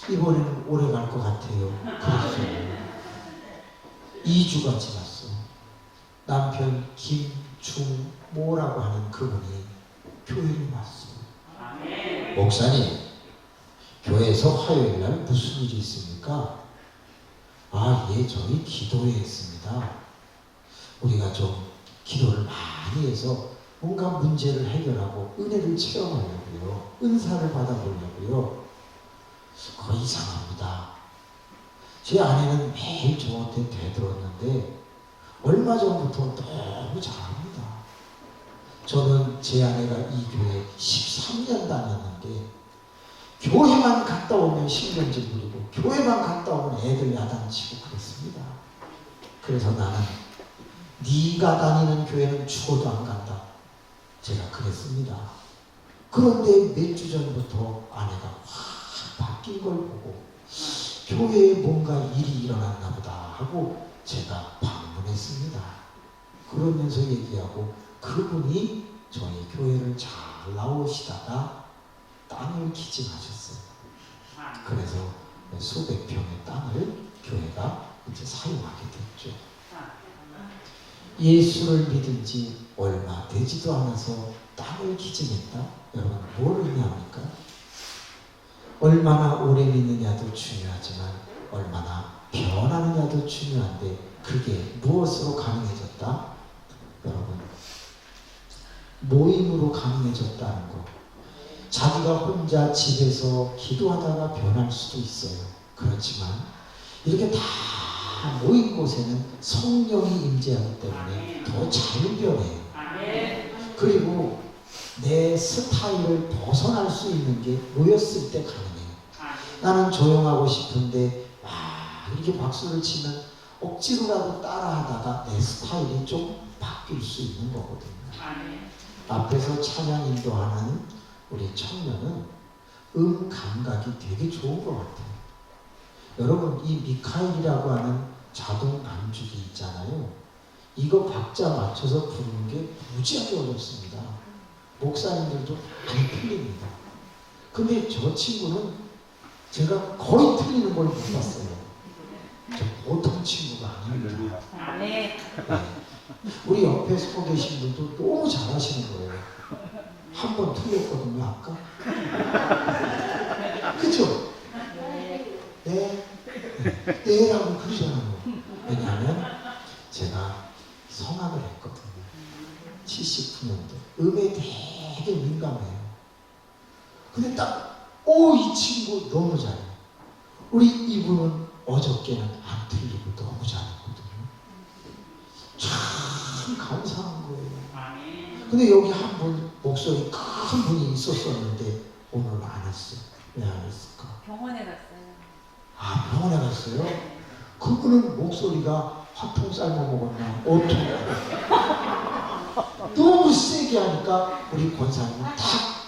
Speaker 1: 이번에는 오래 갈 것 같아요. 그랬어요. 2주가 지났어. 남편 김중모라고 하는 그분이 교회를 왔어. 목사님, 교회에서 화요일날 무슨 일이 있습니까? 아, 예, 저희 기도회 했습니다. 우리가 좀 기도를 많이 해서 뭔가 문제를 해결하고 은혜를 체험하려고요. 은사를 받아보려고요. 그거 이상합니다. 제 아내는 매일 저한테 대들었는데 얼마 전부터 너무 잘합니다. 저는 제 아내가 이 교회 13년 다녔는데 교회만 갔다 오면 신경질 부리고 교회만 갔다 오면 애들 야단치고 그랬습니다. 그래서 나는 네가 다니는 교회는 죽어도 안 간다. 제가 그랬습니다. 그런데 몇 주 전부터 아내가 확 바뀐 걸 보고 교회에 뭔가 일이 일어났나 보다 하고 제가 방문했습니다. 그러면서 얘기하고 그분이 저희 교회를 잘 나오시다가 땅을 기증하셨어요. 그래서 수백 평의 땅을 교회가 이제 사용하게 됐죠. 예수를 믿은 지 얼마 되지도 않아서 땅을 기증했다? 여러분, 뭘 의미합니까? 얼마나 오래 믿느냐도 중요하지만 얼마나 변하느냐도 중요한데 그게 무엇으로 가능해졌다? 여러분, 모임으로 가능해졌다는 거. 자기가 혼자 집에서 기도하다가 변할 수도 있어요. 그렇지만 이렇게 다 모인 곳에는 성령이 임재하기 때문에 더 잘 변해요. 그리고 내 스타일을 벗어날 수 있는 게 모였을 때 가능해요. 나는 조용하고 싶은데 이렇게 박수를 치면 억지로라도 따라하다가 내 스타일이 좀 바뀔 수 있는 거거든요. 앞에서 찬양 인도하는 우리 청년은 감각이 되게 좋은 것 같아요. 여러분, 이 미카엘이라고 하는 자동 반주기 있잖아요. 이거 박자 맞춰서 부르는 게 무지하게 어렵습니다. 목사님들도 많이 틀립니다. 근데 저 친구는 제가 거의 틀리는 걸 못 봤어요. 저 보통 친구가 아닙니다. 네. 우리 옆에 서 계신 분도 너무 잘하시는 거예요. 한 번 틀렸거든요, 아까. 그죠? 네. 네라고 그러잖아요. 왜냐하면 제가 성악을 했거든요. 79년도. 음에 되게 민감해요. 근데 딱, 이 친구 너무 잘해요. 우리 이분은 어저께는 안 틀리고 너무 잘했거든요. 참 감사한 거예요. 근데 여기 한 분, 목소리 큰 분이 있었었는데 오늘 안 왔어요. 왜 안 왔을까?
Speaker 2: 병원에 갔어요.
Speaker 1: 아, 병원에 갔어요? 그분은 목소리가 화통 삶아 먹었나? 너무 세게 하니까 우리 권사님은 탁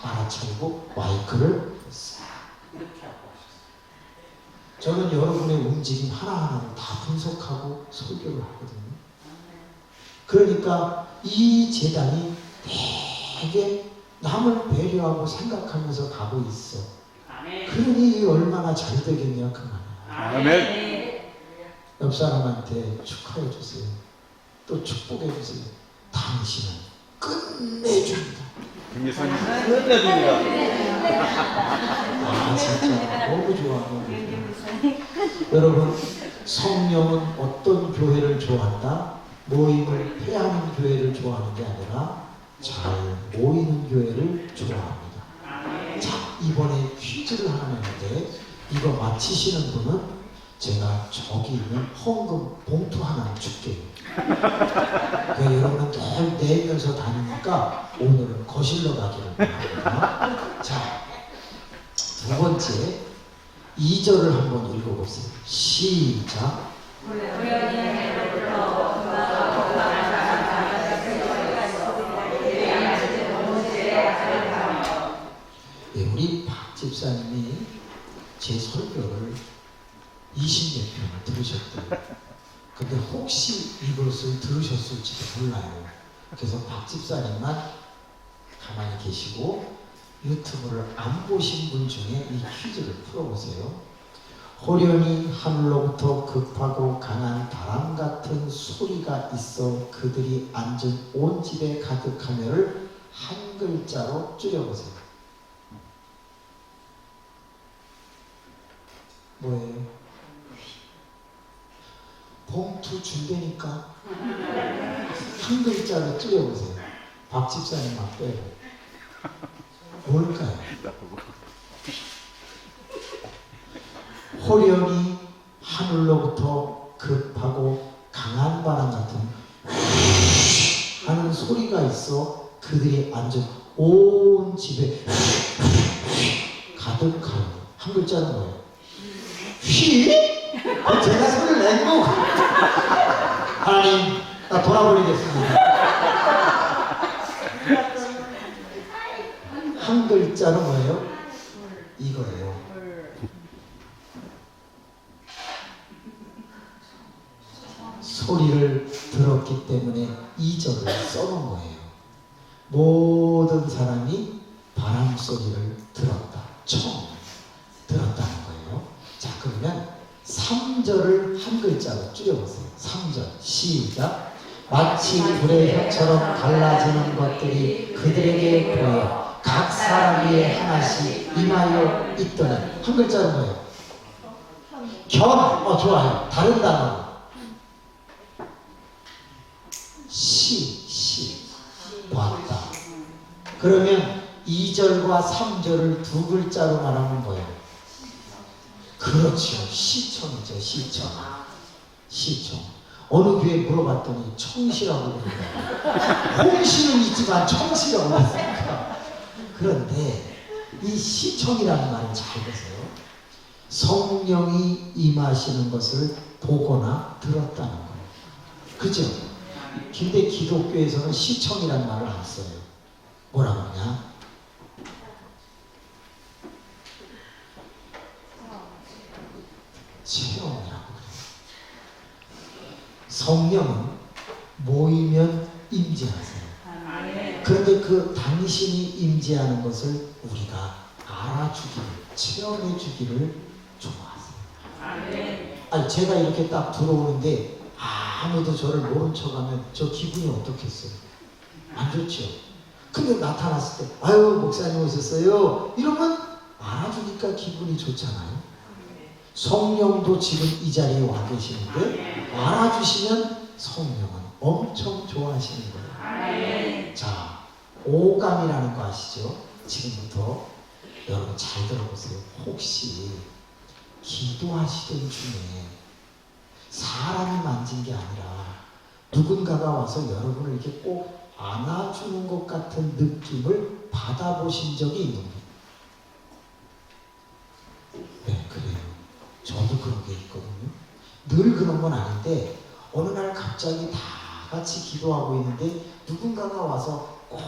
Speaker 1: 알아차리고 마이크를 싹 이렇게 하고 하셨어요. 저는 여러분의 움직임 하나하나를 다 분석하고 설교를 하거든요. 그러니까 이 재단이 되게 남을 배려하고 생각하면서 가고 있어. 그러니 얼마나 잘 되겠냐 그 말이야.
Speaker 3: 아멘.
Speaker 1: 옆 사람한테 축하해 주세요. 또 축복해 주세요. 당신은 끝내줍니다.
Speaker 3: 김기사님 끝내줍니다.
Speaker 1: 아, 진짜 너무 좋아요. 여러분, 성령은 어떤 교회를 좋아한다? 모임을 폐하는 교회를 좋아하는 게 아니라 잘 모이는 교회를 좋아합니다. 자, 이번에 퀴즈를 하나 했는데 이거 맞히시는 분은 제가 저기 있는 헌금 봉투 하나 줄게요. 그러니까 여러분은 늘 내면서 다니니까 오늘은 거실로 가기를 바랍니다. 자, 두 번째 2절을 한번 읽어보세요. 시작. 네, 우리 박 집사님이 제 설교를 20몇 편을 들으셨대요. 근데 혹시 이것을 들으셨을지도 몰라요. 그래서 박 집사님만 가만히 계시고 유튜브를 안 보신 분 중에 이 퀴즈를 풀어보세요. 호련히 하늘로부터 급하고 강한 바람 같은 소리가 있어 그들이 앉은 온 집에 가득하며를 한 글자로 줄여보세요. 뭐예요? 봉투 준대니까 한 글자로 줄여보세요. 박 집사님만 빼고. 뭘까요? 호련히 하늘로부터 급하고 강한 바람 같은 하는 소리가 있어 그들이 앉은 온 집에 가득한 한 글자는 뭐예요? 휘? 제가 소리를 낸 거고. 하나님, 나 돌아버리겠습니다. 한 글자는 뭐예요? 이거예요. 소리를 들었기 때문에 2절을 써놓은 거예요. 모든 사람이 바람 소리를 들었다. 처음 들었다는 거예요. 자, 그러면 3절을 한 글자로 줄여보세요. 3절 시작. 마치 불의 혀처럼 갈라지는 것들이 그들에게 보여 각 사람 위에 하나씩 임하여 있더니 한 글자로 뭐예요? 겸. 좋아요. 다른 단어로 시 봤다. 그러면 2절과 3절을 두 글자로 말하면 뭐예요? 그렇죠. 시청이죠. 시청. 어느 교회 물어봤더니 청시라고 그러더라고요. 홍시는 있지만 청시라고 그랬으니까. 그런데 이 시청이라는 말을 잘 보세요. 성령이 임하시는 것을 보거나 들었다는 거예요. 그죠? 근데 기독교에서는 시청이라는 말을 안 써요. 뭐라고 하냐? 체험이라고 그래요. 성령은 모이면 임재하세요. 그런데 그 당신이 임재하는 것을 우리가 알아주기를, 체험해주기를 좋아하세요. 아니, 제가 이렇게 딱 들어오는데 아무도 저를 모른 척하면 저 기분이 어떻겠어요? 안 좋죠? 근데 나타났을 때 아유 목사님 오셨어요 이러면 알아주니까 기분이 좋잖아요. 성령도 지금 이 자리에 와 계시는데 알아주시면 성령은 엄청 좋아하시는 거예요. 자, 오감이라는 거 아시죠? 지금부터 여러분 잘 들어보세요. 혹시 기도하시던 중에 사람이 만진 게 아니라 누군가가 와서 여러분을 이렇게 꼭 안아주는 것 같은 느낌을 받아보신 적이 있는가요? 네, 그래요. 저도 그런 게 있거든요. 늘 그런 건 아닌데 어느 날 갑자기 다 같이 기도하고 있는데 누군가가 와서 꼭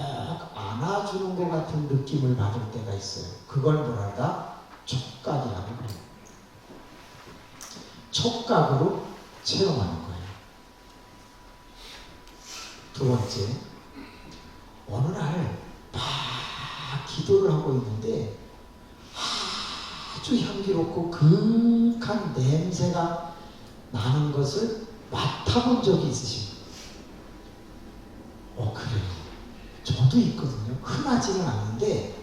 Speaker 1: 안아주는 것 같은 느낌을 받을 때가 있어요. 그걸 뭐랄까? 촉각이라고 그래요. 촉각으로 체험하는 거예요. 두 번째, 어느 날 막 기도를 하고 있는데 아주 향기롭고 그윽한 냄새가 나는 것을 맡아본 적이 있으십니까? 그래요. 저도 있거든요. 흔하지는 않는데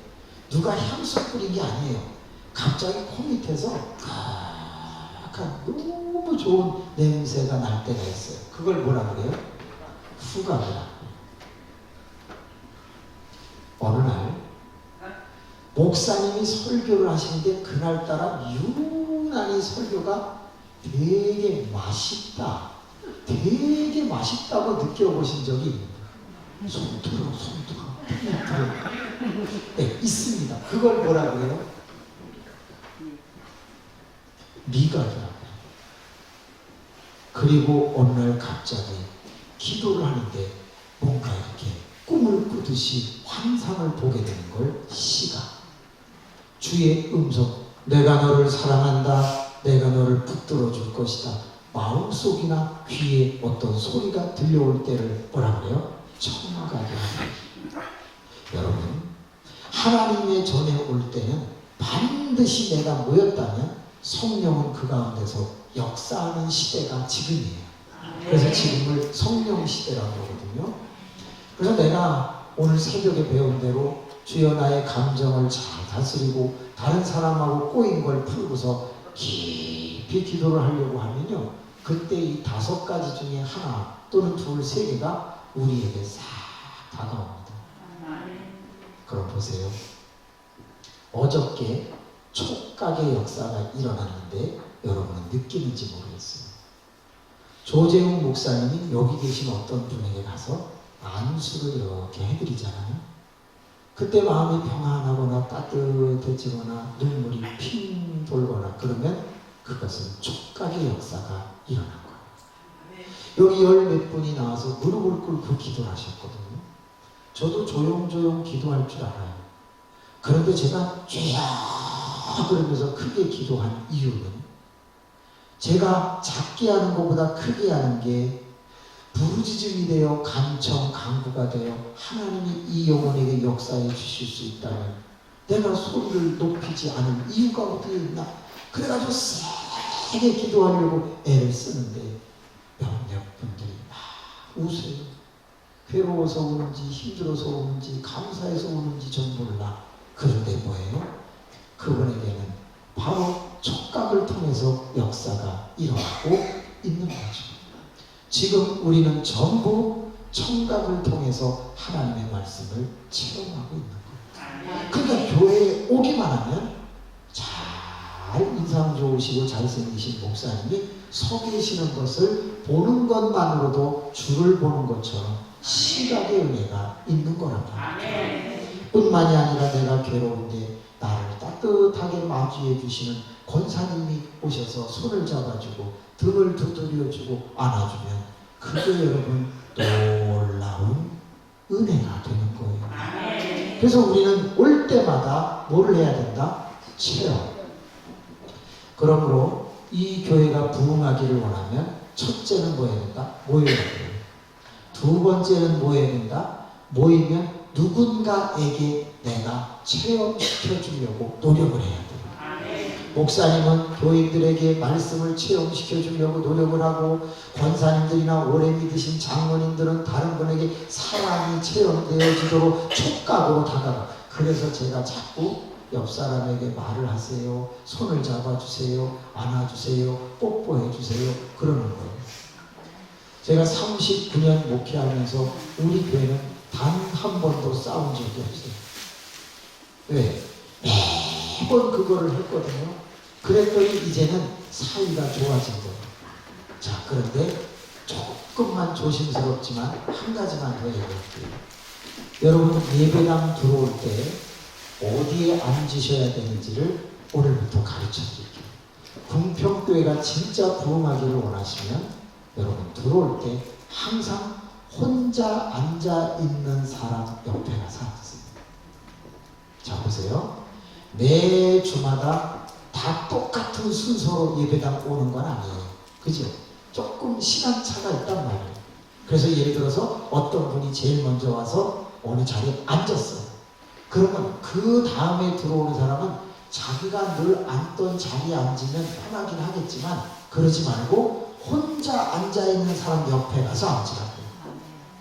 Speaker 1: 누가 향수 뿌린 게 아니에요. 갑자기 코 밑에서 그윽한 너무 좋은 냄새가 날 때가 있어요. 그걸 뭐라 그래요? 후각이라. 어느 날 목사님이 설교를 하시는데 그날따라 유난히 설교가 되게 맛있다고 느껴보신 적이 있는데 손 들어 네, 있습니다. 그걸 뭐라 그래요? 미각이라고. 그리고 어느 날 갑자기 기도를 하는데 뭔가 이렇게 꿈을 꾸듯이 환상을 보게 되는 걸 시각. 주의 음성, 내가 너를 사랑한다, 내가 너를 붙들어 줄 것이다. 마음속이나 귀에 어떤 소리가 들려올 때를 뭐라 그래요? 청각이라고. 여러분, 하나님의 전에 올 때는 반드시 내가 모였다면 성령은 그 가운데서 역사하는 시대가 지금이에요. 그래서 지금을 성령 시대라고 하거든요. 그래서 내가 오늘 새벽에 배운 대로 주여 나의 감정을 잘 다스리고 다른 사람하고 꼬인 걸 풀고서 깊이 기도를 하려고 하면요, 그때 이 5가지 중에 하나 또는 둘, 3개가 우리에게 싹 다가옵니다. 그럼 보세요. 어저께 촉각의 역사가 일어났는데 여러분은 느끼는지 모르겠어요. 조재웅 목사님이 여기 계신 어떤 분에게 가서 안수를 이렇게 해드리잖아요. 그때 마음이 평안하거나 따뜻해지거나 눈물이 핑 돌거나 그러면 그것은 촉각의 역사가 일어난 거예요. 여기 10몇 분이 나와서 무릎을 꿇고 기도를 하셨거든요. 저도 조용조용 기도할 줄 알아요. 그런데 제가 쫙 그러면서 크게 기도한 이유는 제가 작게 하는 것보다 크게 하는 게 부르짖음이 되어 간청, 강구가 되어 하나님이 이 영혼에게 역사해 주실 수 있다면 내가 소리를 높이지 않을 이유가 어디에 있나? 그래가지고 세게 기도하려고 애를 쓰는데 몇몇 분들이 막 우세요. 괴로워서 우는지 힘들어서 우는지 감사해서 우는지 전 몰라. 그런데 뭐예요? 그분에게는 바로 촉각을 통해서 역사가 일어나고 있는 거죠. 지금 우리는 전부 청각을 통해서 하나님의 말씀을 체험하고 있는 거예요. 그러니까 교회에 오기만 하면 잘 인상 좋으시고 잘생기신 목사님이 서 계시는 것을 보는 것만으로도 주를 보는 것처럼 시각의 은혜가 있는 거란 말이죠. 뿐만이 아니라 내가 괴로운데 나를 따뜻하게 맞이해 주시는 권사님이 오셔서 손을 잡아주고 등을 두드려주고 안아주면 그게 여러분 놀라운 은혜가 되는 거예요. 그래서 우리는 올 때마다 뭘 해야 된다? 체험. 그러므로 이 교회가 부흥하기를 원하면 첫째는 뭐 해야 된다? 모여야 돼요. 두 번째는 뭐 해야 된다? 모이면 누군가에게 내가 체험시켜 주려고 노력을 해야 돼요. 목사님은 교인들에게 말씀을 체험시켜 주려고 노력을 하고 권사님들이나 오래 믿으신 장로님들은 다른 분에게 사랑이 체험되어지도록 촉각으로 다가가. 그래서 제가 자꾸 옆 사람에게 말을 하세요. 손을 잡아주세요. 안아주세요. 뽀뽀해주세요. 그러는 거예요. 제가 39년 목회하면서 우리 교회는 단 한 번도 싸운 적이 없어요. 왜? 매번 그거를 했거든요. 그랬더니 이제는 사이가 좋아진 거예요. 자, 그런데 조금만 조심스럽지만 한 가지만 더 얘기할게요. 여러분 예배당 들어올 때 어디에 앉으셔야 되는지를 오늘부터 가르쳐 드릴게요. 궁평교회가 진짜 부흥하기를 원하시면 여러분 들어올 때 항상 혼자 앉아있는 사람 옆에 가서 앉으세요. 자, 보세요. 매 주마다 다 똑같은 순서로 예배당 오는 건 아니에요. 그죠? 조금 시간차가 있단 말이에요. 그래서 예를 들어서 어떤 분이 제일 먼저 와서 어느 자리에 앉았어요. 그러면 그 다음에 들어오는 사람은 자기가 늘 앉던 자리에 앉으면 편하긴 하겠지만 그러지 말고 혼자 앉아있는 사람 옆에 가서 앉으라고요.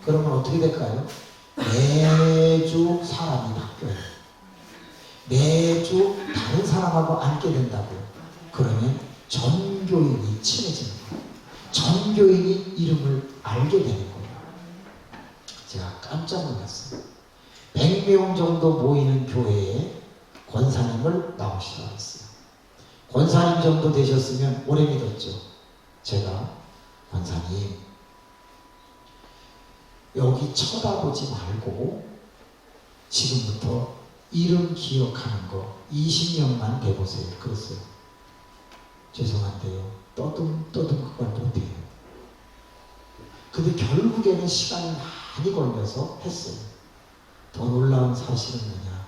Speaker 1: 그러면 어떻게 될까요? 매주 사람이 바뀌어요. 매주 다른 사람하고 앉게 된다고요. 그러면 전교인이 친해지는 거예요. 전교인이 이름을 알게 되는 거예요. 제가 깜짝 놀랐어요. 100명 정도 모이는 교회에 권사님을 나오시라고 했어요. 권사님 정도 되셨으면 오래 믿었죠. 제가 권사님 여기 쳐다보지 말고 지금부터 이름 기억하는 거 20년만 돼보세요. 그랬어요. 죄송한데요. 떠듬 그걸 못해요. 근데 결국에는 시간이 많이 걸려서 했어요. 더 놀라운 사실은 뭐냐.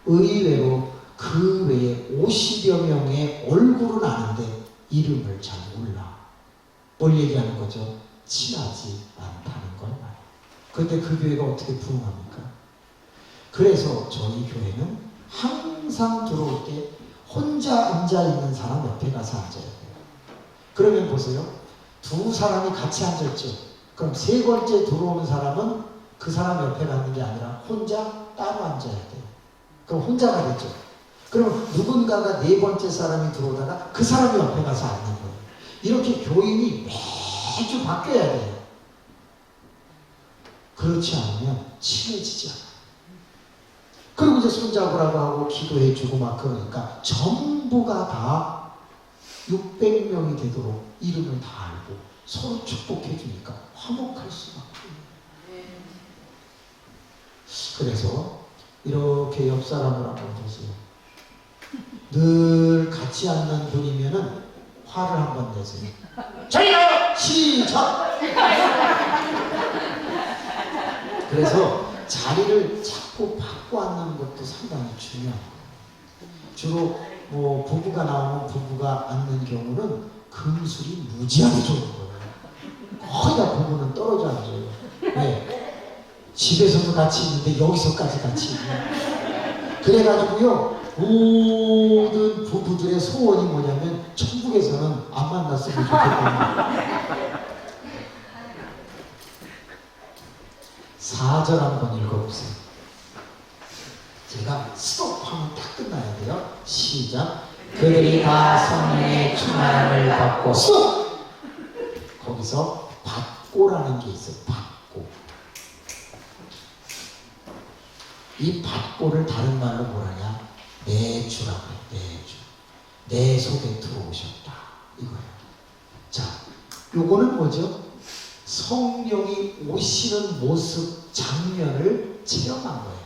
Speaker 1: 의외로 그 외에 50여 명의 얼굴은 아는데 이름을 잘 몰라. 뭘 얘기하는 거죠? 친하지 않다는 걸 말이에요. 그런데 그 교회가 어떻게 부흥합니까? 그래서 저희 교회는 항상 들어올 때 혼자 앉아 있는 사람 옆에 가서 앉아야 돼요. 그러면 보세요. 두 사람이 같이 앉았죠. 그럼 세 번째 들어오는 사람은 그 사람 옆에 가는 게 아니라 혼자 따로 앉아야 돼요. 그럼 혼자가 됐죠. 그럼 누군가가 네 번째 사람이 들어오다가 그 사람이 옆에 가서 앉는 거예요. 이렇게 교인이 매주 바뀌어야 돼요. 그렇지 않으면 친해지지 않아요. 그리고 이제 손잡으라고 하고 기도해주고 막 그러니까 전부가 다 600명이 되도록 이름을 다 알고 서로 축복해주니까 화목할 수밖에 없어요. 그래서 이렇게 옆 사람을 한번 보세요. 늘 같이 앉는 분이면은 화를 한번 내세요. 저희가요! 시작! 그래서 자리를 자꾸 바꿔 앉는 것도 상당히 중요해요. 주로 뭐 부부가 나오면 부부가 앉는 경우는 금술이 무지하게 좋은 거예요. 거의 다 부부는 떨어져 앉아요. 왜? 집에서도 같이 있는데 여기서까지 같이 있는. 그래가지고요, 모든 부부들의 소원이 뭐냐면 천국에서는 안 만났으면 좋겠다. 4절 한번 읽어보세요. 제가 스톱하면 딱 끝나야 돼요. 시작. 그들이 다 성령의 충만함을 받고 스톱! 거기서 받고라는 게 있어요. 받고. 이 받고를 다른 말로 뭐라냐? 내주라고 해요. 내주. 내 속에 들어오셨다. 이거예요. 자, 요거는 뭐죠? 성령이 오시는 모습, 장면을 체험한 거예요.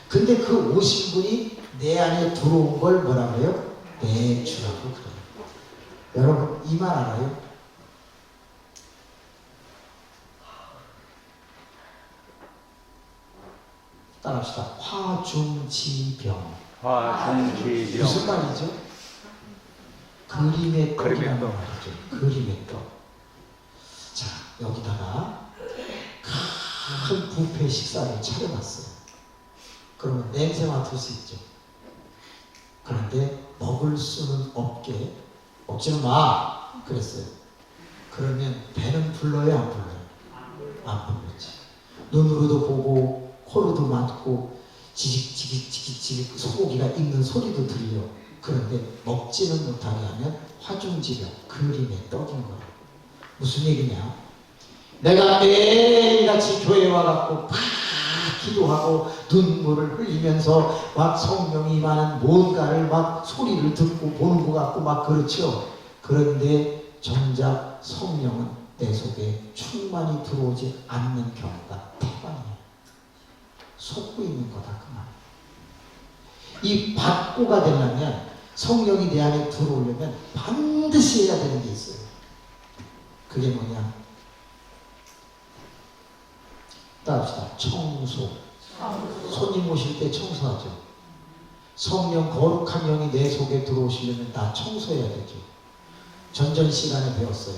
Speaker 1: 근데 그 오신 분이 내 안에 들어온 걸 뭐라고 해요? 내주라고 그래요. 여러분, 이 말 알아요? 따라합시다. 화중지병.
Speaker 3: 화중지병.
Speaker 1: 무슨 말이죠? 그림의 떡이라는 말이죠. 그림의 떡. 자, 여기다가 큰 뷔페 식사를 차려놨어요. 그러면 냄새 맡을 수 있죠. 그런데 먹을 수는 없게 먹지는 마 그랬어요. 그러면 배는 불러요, 안 불러요? 안 불렀지. 눈으로도 보고 코로도 맡고 지직지직 소고기가 익는 소리도 들려. 그런데 먹지는 못하게 하면 화중지병, 그림의 떡인 거예요. 무슨 얘기냐? 내가 매일같이 교회에 와갖고 막 기도하고 눈물을 흘리면서 막 성령이 임하는 뭔가를 막 소리를 듣고 보는 것 같고 막 그렇죠. 그런데 정작 성령은 내 속에 충만히 들어오지 않는 경우가 태반이에요. 속고 있는 거다 그 말. 이 받고가 되려면 성령이 내 안에 들어오려면 반드시 해야 되는 게 있어요. 그게 뭐냐? 따라합시다. 청소. 손님 오실 때 청소하죠. 성령 거룩한 영이 내 속에 들어오시려면 다 청소해야 되죠. 전전 시간에 배웠어요.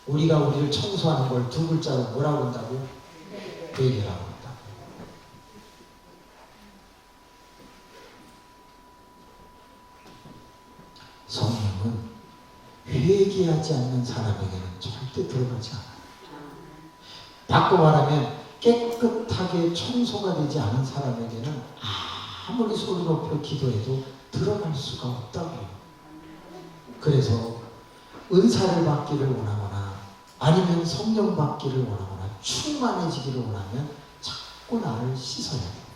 Speaker 1: 우리가 우리를 청소하는 걸 두 글자로 뭐라고 한다고? 회개라고 한다고. 성령은 회개하지 않는 사람에게는 절대 들어가지 않아요. 바꿔 말하면 깨끗하게 청소가 되지 않은 사람에게는 아무리 소리 높여 기도해도 들어갈 수가 없다고요. 그래서 은사를 받기를 원하거나 아니면 성령 받기를 원하거나 충만해지기를 원하면 자꾸 나를 씻어야 돼요.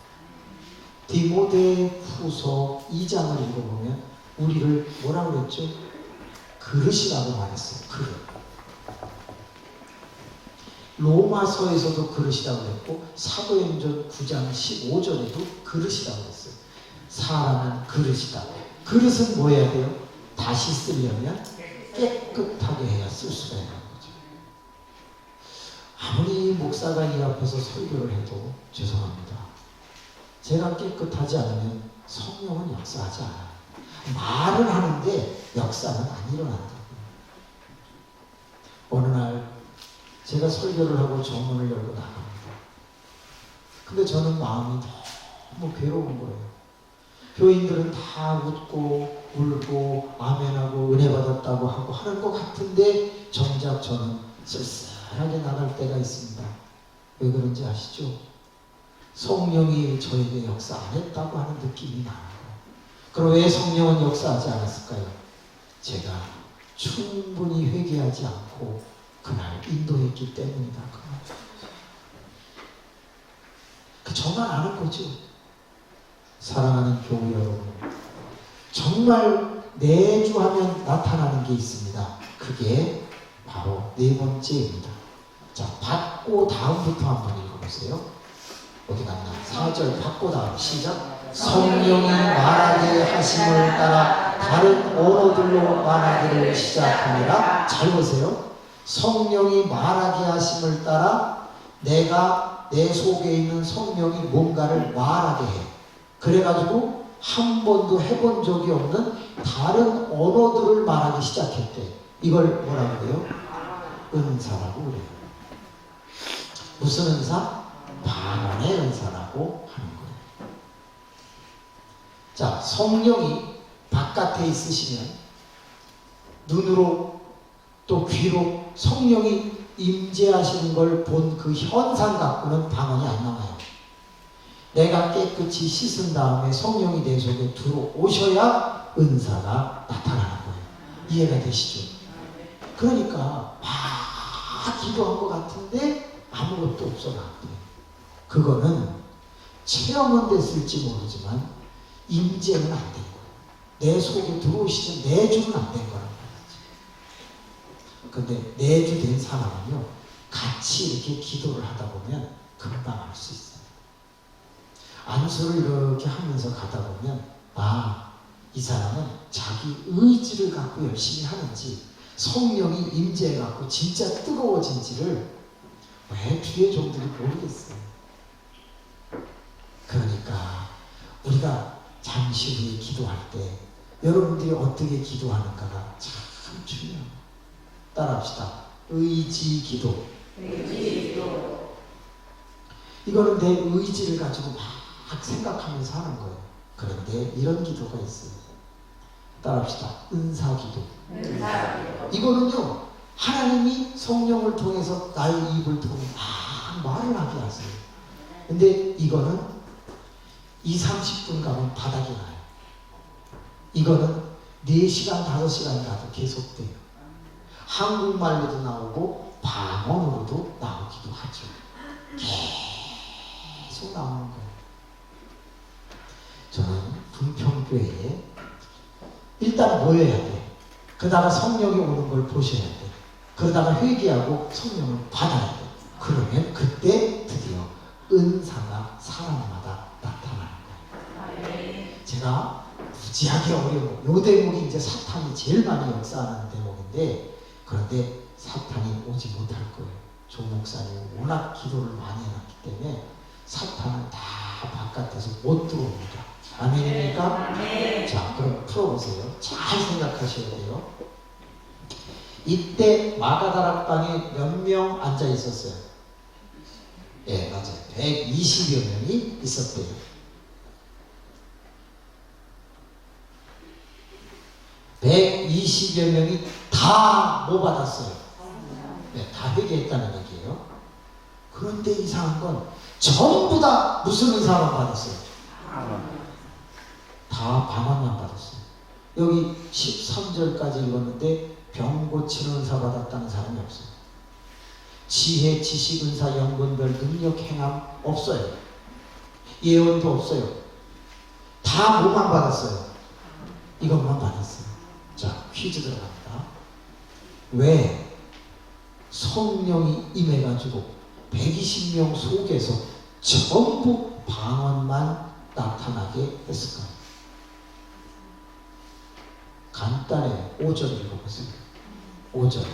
Speaker 1: 디모데 후서 2장을 읽어보면 우리를 뭐라고 그랬죠? 그릇이라고 말했어요. 그릇. 로마서에서도 그릇이라고 했고 사도행전 9장 15절에도 그릇이라고 했어요. 사람은 그릇이다. 그릇은 뭐 해야 돼요? 다시 쓰려면 깨끗하게 해야 쓸 수가 있는 거죠. 아무리 목사가 이 앞에서 설교를 해도 죄송합니다. 제가 깨끗하지 않으면 성령은 역사하지 않아요. 말은 하는데 역사는 안 일어난다고요. 어느 날 제가 설교를 하고 정문을 열고 나갑니다. 근데 저는 마음이 너무 괴로운 거예요. 교인들은 다 웃고 울고 아멘하고 은혜 받았다고 하고 하는 것 같은데 정작 저는 쓸쓸하게 나갈 때가 있습니다. 왜 그런지 아시죠? 성령이 저에게 역사 안 했다고 하는 느낌이 나는 거예요. 그럼 왜 성령은 역사하지 않았을까요? 제가 충분히 회개하지 않고 그날 인도했기 때문이다. 그 저만 아는 거죠. 사랑하는 교우 여러분, 정말 내주하면 나타나는 게 있습니다. 그게 바로 네 번째입니다. 자, 받고 다음부터 한번 읽어보세요. 어디 갔나? 4절 받고 다음 시작. 성령이 말하게 하심을 따라 다른 언어들로 말하기를 시작하니라. 잘 보세요. 성령이 말하게 하심을 따라 내가 내 속에 있는 성령이 뭔가를 말하게 해. 그래가지고 한 번도 해본 적이 없는 다른 언어들을 말하기 시작했대. 이걸 뭐라고 해요? 은사라고 그래요. 무슨 은사? 방언의 은사라고 하는 거예요. 자, 성령이 바깥에 있으시면 눈으로 또 귀로 성령이 임재하시는 걸 본 그 현상 갖고는 방언이 안 나와요. 내가 깨끗이 씻은 다음에 성령이 내 속에 들어오셔야 은사가 나타나는 거예요. 이해가 되시죠? 그러니까 막 기도한 것 같은데 아무것도 없어 나한테. 그거는 체험은 됐을지 모르지만 임재는 안 된 거예요. 내 속에 들어오시는 내주는 안 된 거란 말이지. 근데 내주된 사람은요, 같이 이렇게 기도를 하다 보면 금방 알 수 있어요. 안수를 이렇게 하면서 가다 보면 이 사람은 자기 의지를 갖고 열심히 하는지 성령이 임재해갖고 진짜 뜨거워진지를 왜 뒤에 종들이 모르겠어요. 그러니까 우리가 잠시 후에 기도할 때 여러분들이 어떻게 기도하는가가 참 중요해요. 따라합시다. 의지 기도. 이거는 내 의지를 가지고 막 생각하면서 하는 거예요. 그런데 이런 기도가 있어요. 따라합시다. 은사 기도. 이거는요, 하나님이 성령을 통해서 나의 입을 통해 막 말을 하게 하세요. 근데 이거는 20-30분 가면 바닥이 나요. 이거는 4시간, 5시간 가도 계속돼요. 한국말로도 나오고 방언으로도 나오기도 하죠. 계속 나오는 거예요. 저는 분평교회에 일단 모여야 돼. 그러다가 성령이 오는 걸 보셔야 돼. 그러다가 회개하고 성령을 받아야 돼. 그러면 그때 드디어 은사가 사람마다 나타나는 거예요. 제가 무지하게 어려워. 요 대목이 이제 사탄이 제일 많이 역사하는 대목인데, 그런데 사탄이 오지 못할 거예요. 조 목사님이 워낙 기도를 많이 해놨기 때문에 사탄은 다 바깥에서 못 들어옵니다. 아멘입니까? 자, 그럼 풀어보세요. 잘 생각하셔야 돼요. 이때 마가다락방에 몇 명 앉아 있었어요? 예, 맞아요. 120여 명이 있었대요. 120여 명이 다 뭐 받았어요? 네, 다 회개했다는 얘기예요. 그런데 이상한 건 전부 다 무슨 은사만 받았어요? 다 방언만 받았어요. 여기 13절까지 읽었는데 병 고치는 은사 받았다는 사람이 없어요. 지혜, 지식, 은사, 영분별, 능력, 행함 없어요. 예언도 없어요. 다 뭐만 받았어요? 이것만 받았어요. 자, 퀴즈 들어갑니다. 왜 성령이 임해가지고 120명 속에서 전부 방언만 나타나게 했을까요? 간단해요. 5절 읽어보세요. 5절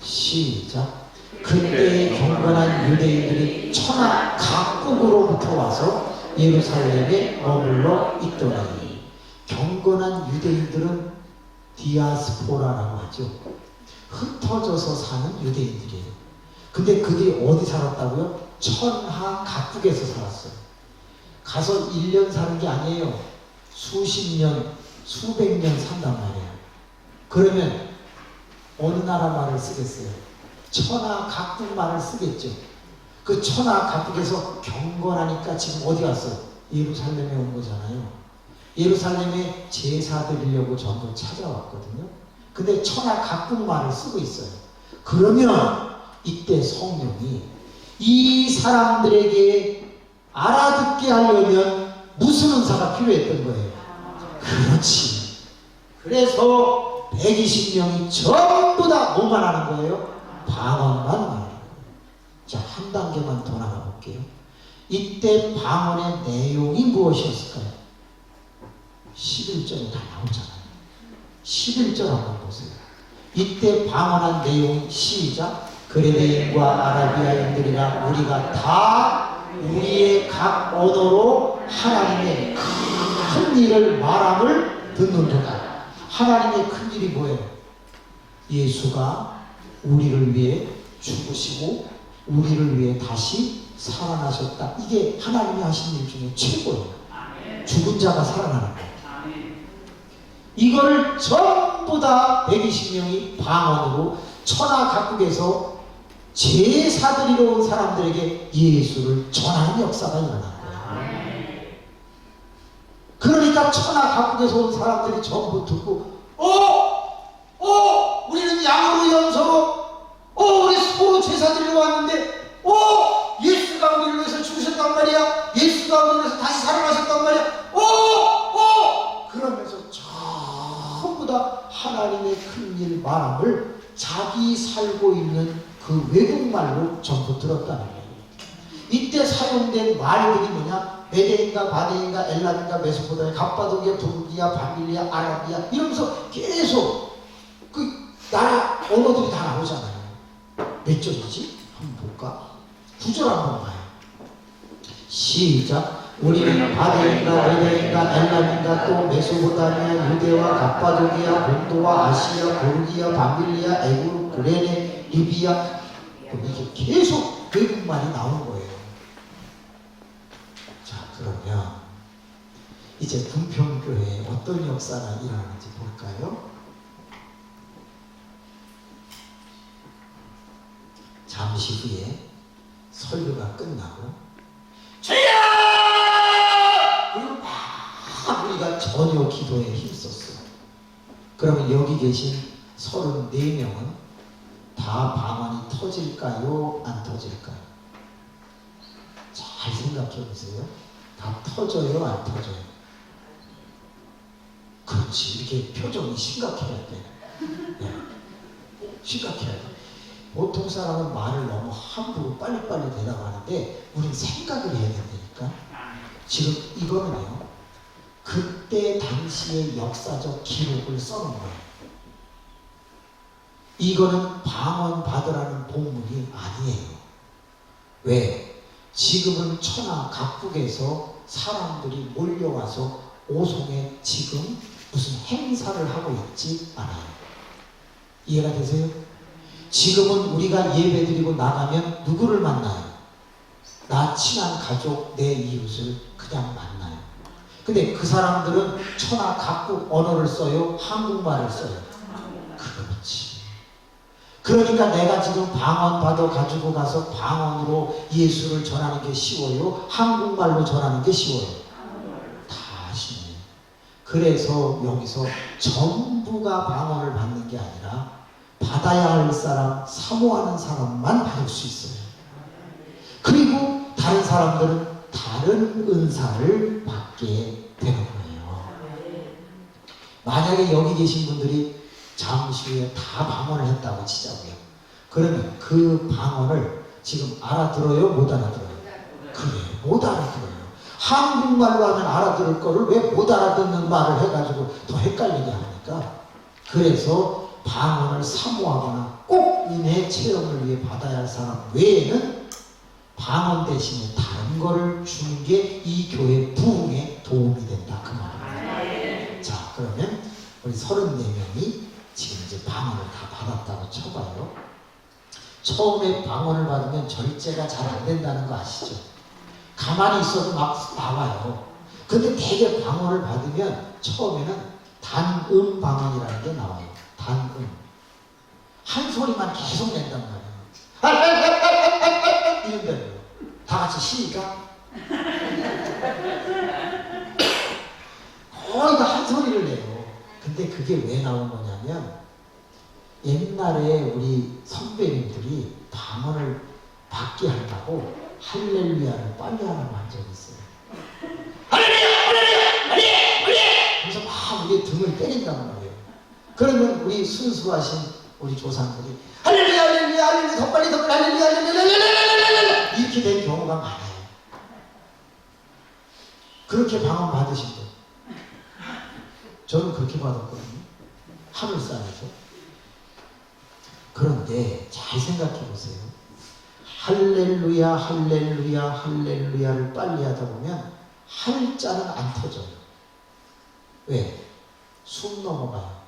Speaker 1: 시작. 그때의 경건한 유대인들이 천하 각국으로부터 와서 예루살렘에 머물러 있더니, 경건한 유대인들은 디아스포라라고 하죠. 흩어져서 사는 유대인들이에요. 근데 그들이 어디 살았다고요? 천하 각국에서 살았어요. 가서 1년 사는 게 아니에요. 수십 년, 수백 년 산단 말이에요. 그러면 어느 나라 말을 쓰겠어요? 천하 각국 말을 쓰겠죠. 그 천하 각국에서 경건하니까 지금 어디 갔어요? 예루살렘에 온 거잖아요. 예루살렘에 제사 드리려고 전부 찾아왔거든요. 근데 천하 각국 말을 쓰고 있어요. 그러면 이때 성령이 이 사람들에게 알아듣게 하려면 무슨 은사가 필요했던 거예요? 그렇지. 그래서 120명이 전부 다 뭐만 하는 거예요? 방언만 하는 거예요. 자, 한 단계만 더 나가볼게요. 이때 방언의 내용이 무엇이었을까요? 11절에 다 나오잖아요. 11절 한번 보세요. 이때 방언한 내용이 시작. 그레네인과 아라비아인들이라 우리가 다 우리의 각 언어로 하나님의 큰 일을 말함을 듣는도다. 하나님의 큰 일이 뭐예요? 예수가 우리를 위해 죽으시고 우리를 위해 다시 살아나셨다. 이게 하나님이 하신 일 중에 최고예요. 죽은 자가 살아나는 거예요. 이거를 전부 다 120명이 방언으로 천하 각국에서 제사드리러 온 사람들에게 예수를 전하는 역사가 일어난 거예요. 그러니까 천하 각국에서 온 사람들이 전부 듣고 우리는 양으로 염소로 우리 소로 제사드리러 왔는데 예수가 우리를 위해서 죽으셨단 말이야. 예수가 우리를 위해서 다시 살아나셨단 말이야. 그러면서 전부 다 하나님의 큰일 말함을 자기 살고 있는 그 외국말로 전부 들었다는 거예요. 이때 사용된 말들이 뭐냐? 메데인가 바데인가 엘람인가 메소포타미아 갑바도기아 부르기아 바빌리아 아라비아 이러면서 계속 그 나라 언어들이 다 나오잖아요. 몇 절이지? 한번 볼까? 9절 한번 봐요. 시작. 우리는 바데인가 메데인가 엘람인가 또 메소포타미아 유대와 갑바도기아 본도와 아시아 보르기아 바빌리아 에구르 그레네 리비아 이게 계속 외국말이 나오는 거예요. 자, 그러면 이제 분평교회에 어떤 역사가 일어나는지 볼까요? 잠시 후에 설교가 끝나고 주여! 그리고 막 우리가 전혀 기도에 힘썼어요. 그러면 여기 계신 34명은 다 방언이 터질까요? 안 터질까요? 잘 생각해 보세요. 다 터져요? 안 터져요? 그렇지. 이렇게 표정이 심각해야 돼. 네. 심각해야 돼. 보통 사람은 말을 너무 함부로 빨리빨리 대답하는데 우리는 생각을 해야 된다니까. 지금 이거는요. 그때 당시의 역사적 기록을 써놓은 거예요. 이거는 방언 받으라는 본문이 아니에요. 왜? 지금은 천하 각국에서 사람들이 몰려와서 오송에 지금 무슨 행사를 하고 있지 않아요. 이해가 되세요? 지금은 우리가 예배드리고 나가면 누구를 만나요? 나 친한 가족, 내 이웃을 그냥 만나요. 근데 그 사람들은 천하 각국 언어를 써요? 한국말을 써요? 그렇지. 그러니까 내가 지금 방언 받아 가지고 가서 방언으로 예수를 전하는 게 쉬워요? 한국말로 전하는 게 쉬워요? 다 아시네요. 그래서 여기서 전부가 방언을 받는 게 아니라 받아야 할 사람, 사모하는 사람만 받을 수 있어요. 그리고 다른 사람들은 다른 은사를 받게 되는 거예요. 만약에 여기 계신 분들이 잠시 후에 다 방언을 했다고 치자고요. 그러면 그 방언을 지금 알아들어요? 못 알아들어요? 그래요. 못 알아들어요. 한국말로 하면 알아들을 거를 왜 못 알아듣는 말을 해가지고 더 헷갈리게 합니까? 그래서 방언을 사모하거나 꼭 은혜 체험을 위해 받아야 할 사람 외에는 방언 대신에 다른 거를 주는 게 이 교회 부흥에 도움이 된다. 그 말입니다. 자, 그러면 우리 34명이 지금 이제 방언을 다 받았다고 쳐봐요. 처음에 방언을 받으면 절제가 잘 안 된다는 거 아시죠? 가만히 있어도 막 나와요. 근데 되게 방언을 받으면 처음에는 다 단음 방언이라는 게 나와요. 단음. 한 소리만 계속 낸단 말이에요. 이런다고요. 다 같이 시니까 거의 다 한 소리를 내요. 근데 그게 왜 나온 거냐면 옛날에 우리 선배님들이 방언을 받게 한다고 할렐루야를 빨리 하라고 한 적이 있어요. 할렐루야! 할렐루야! 할렐루야! 할렐루야! 그래서 막 우리 등을 때린단 말이에요. 그러면 우리 순수하신 우리 조상들이 할렐루야! 할렐루야! 할렐루야! 더 빨리 더 빨리 할렐루야! 할렐루야! 할렐루야! 이렇게 된 경우가 많아요. 그렇게 방언 받으신 분. 저는 그렇게 받았거든요. 하늘산에서. 그런데 잘 생각해 보세요. 할렐루야, 할렐루야, 할렐루야를 빨리 하다 보면 할자는 안 터져요. 왜? 숨 넘어가요.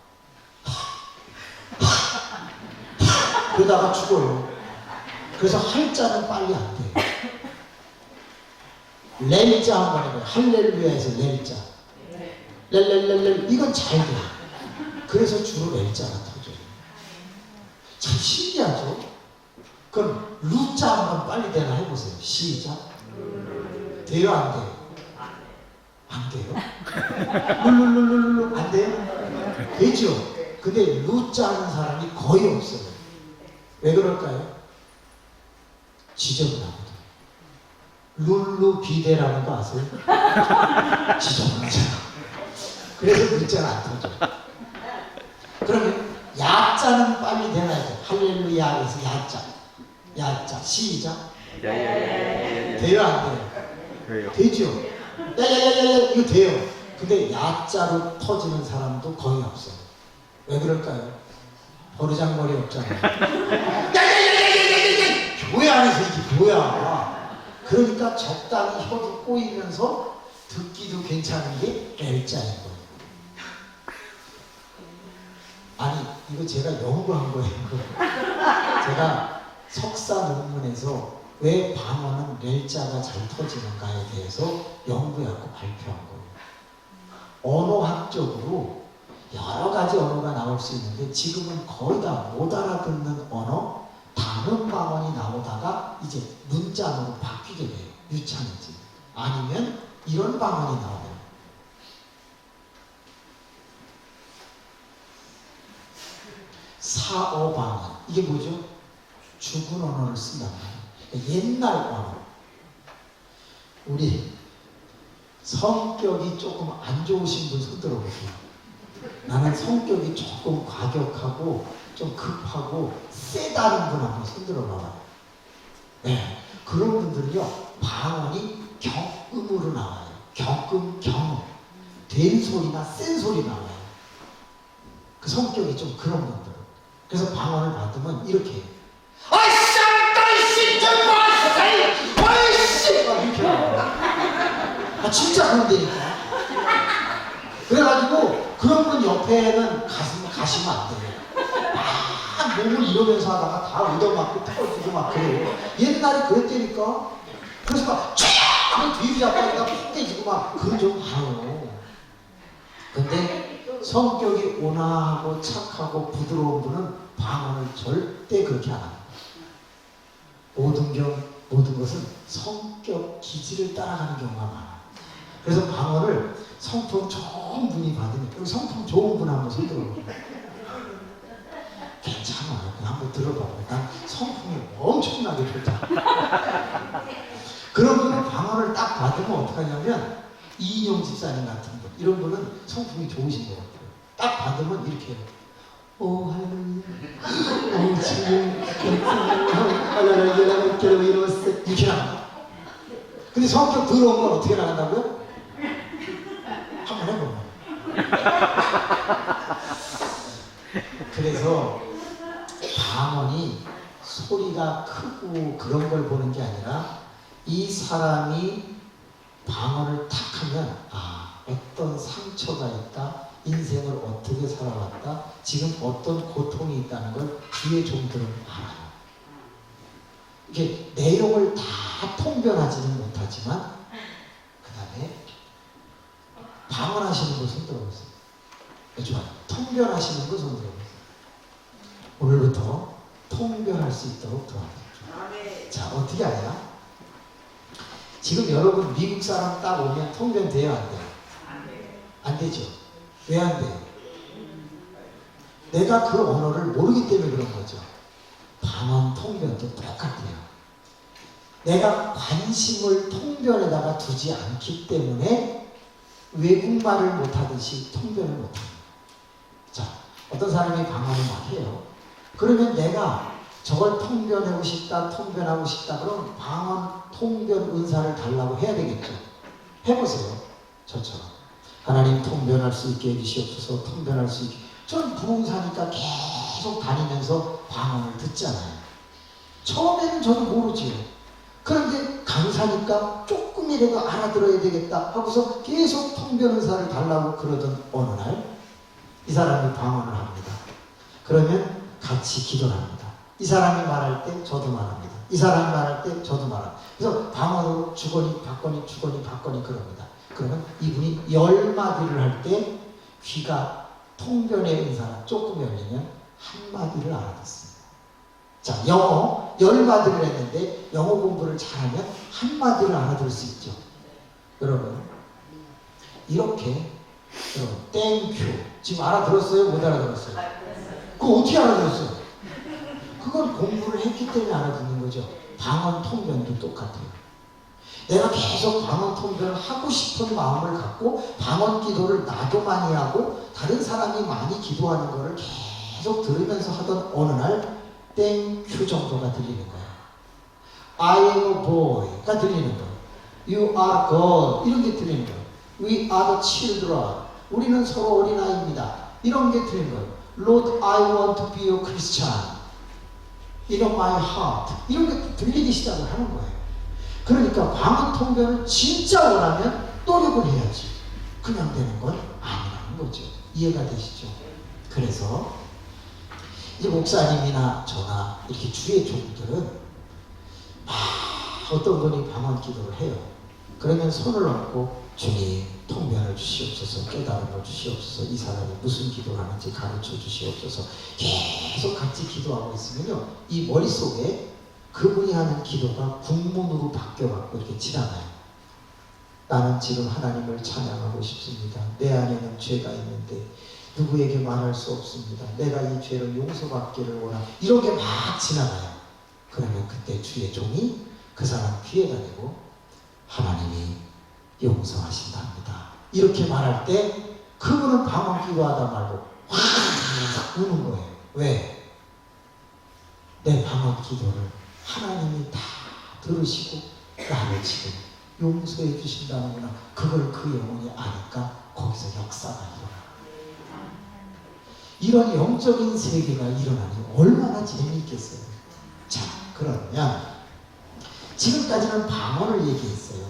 Speaker 1: 그러다가 죽어요. 그래서 할자는 빨리 안 돼요. 렐자 한번 해봐요. 할렐루야에서 렐자. 렐렐렐렐 이건 잘 돼요. 그래서 주로 렐자가 터져요. 참 신기하죠? 그럼 루자 한번 빨리 되나 해보세요. 시작. 돼요? 안 돼요? 안 돼요? 룰룰룰룰룰 안 돼요? 되죠? 근데 루자 하는 사람이 거의 없어요. 왜 그럴까요? 지저분하거든. 룰루 비대라는 거 아세요? 지저분하잖아. 그래서 루자는 안 터져. 그러면 야자는 빨리 되나요? 할렐루야에서 야자. 야자 시작. 돼요 안 돼요? 되죠. 야야야야 이거 돼요. 근데 야자로 터지는 사람도 거의 없어요. 왜 그럴까요? 버르장머리 없잖아요. 야야야야야야야 교회 안에서 이게 뭐야? 그러니까 적당히 혀도 꼬이면서 듣기도 괜찮은 게 렐자인 거예요. 아니 이거 제가 연구한 거예요. 제가 석사 논문에서 왜 방언은 렐자가 잘 터지는가에 대해서 연구하고 발표한 거예요. 언어학적으로 여러 가지 언어가 나올 수 있는데 지금은 거의 다 못 알아듣는 언어, 단음 방언이 나오다가 이제 문자로 바뀌게 돼요. 유창해지. 아니면 이런 방언이 나와요. 사어 방언. 이게 뭐죠? 죽은 언어를 쓴단 말이에요. 옛날 언어. 우리 성격이 조금 안 좋으신 분 손 들어보세요. 나는 성격이 조금 과격하고 좀 급하고 세다는 분 한번 손 들어봐봐요. 네, 그런 분들은요 방언이 경음으로 나와요. 경음, 경음. 된 소리나 센 소리 나와요. 그 성격이 좀 그런 분들. 그래서 방언을 받으면 이렇게 해요. 아이씨! 막 이렇게 나와요. 아 진짜 그런다니까. 그래가지고 그런 분 옆에는 가시면 안 돼요. 막 몸을 이러면서 하다가 다 얻어맞고 털어주고 막 그래요. 옛날에 그랬다니까. 그래서 막 쫙 뒤로 잡다가 푹 깨지고 막 그런 적 많아요. 근데 성격이 온화하고 착하고 부드러운 분은 방언을 절대 그렇게 안 합니다. 모든 것은 성격 기질을 따라가는 경우가 많아요. 그래서 방언을 성품 좋은 분이 받으면 여기 성품 좋은 분 한번 손 들어봐요. 괜찮아요. 그냥 한번 들어봐요. 난 성품이 엄청나게 좋다. 그런 분은 방언을 딱 받으면 어떡하냐면 이인용 집사님 같은 분 이런 분은 성품이 좋으신 것 같아요. 딱 받으면 이렇게 해요. 오 할렐루야 오 주님 감사합니다 이렇게 나간다. 근데 성격 더러운 건 어떻게 나간다고요? 한번 해보면. 그래서 방언이 소리가 크고 그런 걸 보는 게 아니라 이 사람이 방언을 탁 하면 어떤 상처가 있다, 인생을 어떻게 살아왔다, 지금 어떤 고통이 있다는 걸 뒤에 종들은 알아요. 이게 내용을 다 통변하지는 못하지만 그 다음에 방언하시는 걸 손 들어보세요. 통변하시는 거 손 들어보세요. 오늘부터 통변할 수 있도록 도와드릴게요. 자, 어떻게 하냐? 지금 여러분 미국 사람 딱 오면 통변 돼요, 안 돼요? 안 되죠. 왜 안 돼요? 내가 그 언어를 모르기 때문에 그런 거죠. 방언 통변도 똑같아요. 내가 관심을 통변에다가 두지 않기 때문에 외국말을 못하듯이 통변을 못합니다. 자, 어떤 사람이 방언을 막 해요. 그러면 내가 저걸 통변하고 싶다, 통변하고 싶다, 그럼 방언 통변 은사를 달라고 해야 되겠죠. 해보세요. 저처럼. 하나님 통변할 수 있게 해주시옵소서. 통변할 수 있게. 전 부흥사니까 계속 다니면서 방언을 듣잖아요. 처음에는 저도 모르지요. 그런데 강사니까 조금이라도 알아들어야 되겠다 하고서 계속 통변 은사를 달라고 그러던 어느 날 이 사람이 방언을 합니다. 그러면 같이 기도를 합니다. 이 사람이 말할 때 저도 말합니다. 이 사람이 말할 때 저도 말합니다. 그래서 방언으로 주거니 받거니 주거니 받거니 그럽니다. 그러면 이분이 10마디를 할 때 귀가 통변의 은사가 조금 열리면 한마디를 알아듣습니다. 자, 영어 10마디를 했는데 영어 공부를 잘하면 한마디를 알아들을 수 있죠. 여러분 이렇게 여러분 땡큐 지금 알아들었어요? 못 알아들었어요? 그거 어떻게 알아들었어요? 그건 공부를 했기 때문에 알아듣는 거죠. 방언 통변도 똑같아요. 내가 계속 방언 통변을 하고 싶은 마음을 갖고 방언 기도를 나도 많이 하고 다른 사람이 많이 기도하는 거를 계속 들으면서 하던 어느 날 땡큐 정도가 들리는 거예요. I am a boy가 들리는 거예요. You are God 이런 게 들리는 거예요. We are the children 우리는 서로 어린아이입니다. 이런 게 들리는 거예요. Lord, I want to be a Christian in my heart 이런 게 들리기 시작을 하는 거예요. 그러니까 방언 통변을 진짜 원하면 노력을 해야지. 그냥 되는 건 아니라는 거죠. 이해가 되시죠? 그래서 이제 목사님이나 저나 이렇게 주의 종들은 어떤 분이 방언 기도를 해요. 그러면 손을 얹고 주님 통변을 주시옵소서, 깨달음을 주시옵소서, 이 사람이 무슨 기도를 하는지 가르쳐 주시옵소서 계속 같이 기도하고 있으면요 이 머릿속에 그분이 하는 기도가 국문으로 바뀌어갖고 이렇게 지나가요. 나는 지금 하나님을 찬양하고 싶습니다. 내 안에는 죄가 있는데 누구에게 말할 수 없습니다. 내가 이 죄를 용서받기를 원합니다. 이런 게 막 지나가요. 그러면 그때 주의 종이 그 사람 귀에다 대고 하나님이 용서하신답니다. 이렇게 말할 때 그분은 방언 기도하다 말고 확 우는 거예요. 왜? 내 방언 기도를 하나님이 다 들으시고 나를 지금 용서해 주신다는구나. 그걸 그 영혼이 아니까 거기서 역사가 일어나. 이런 영적인 세계가 일어나니 얼마나 재미있겠어요. 자, 그러면 지금까지는 방언을 얘기했어요.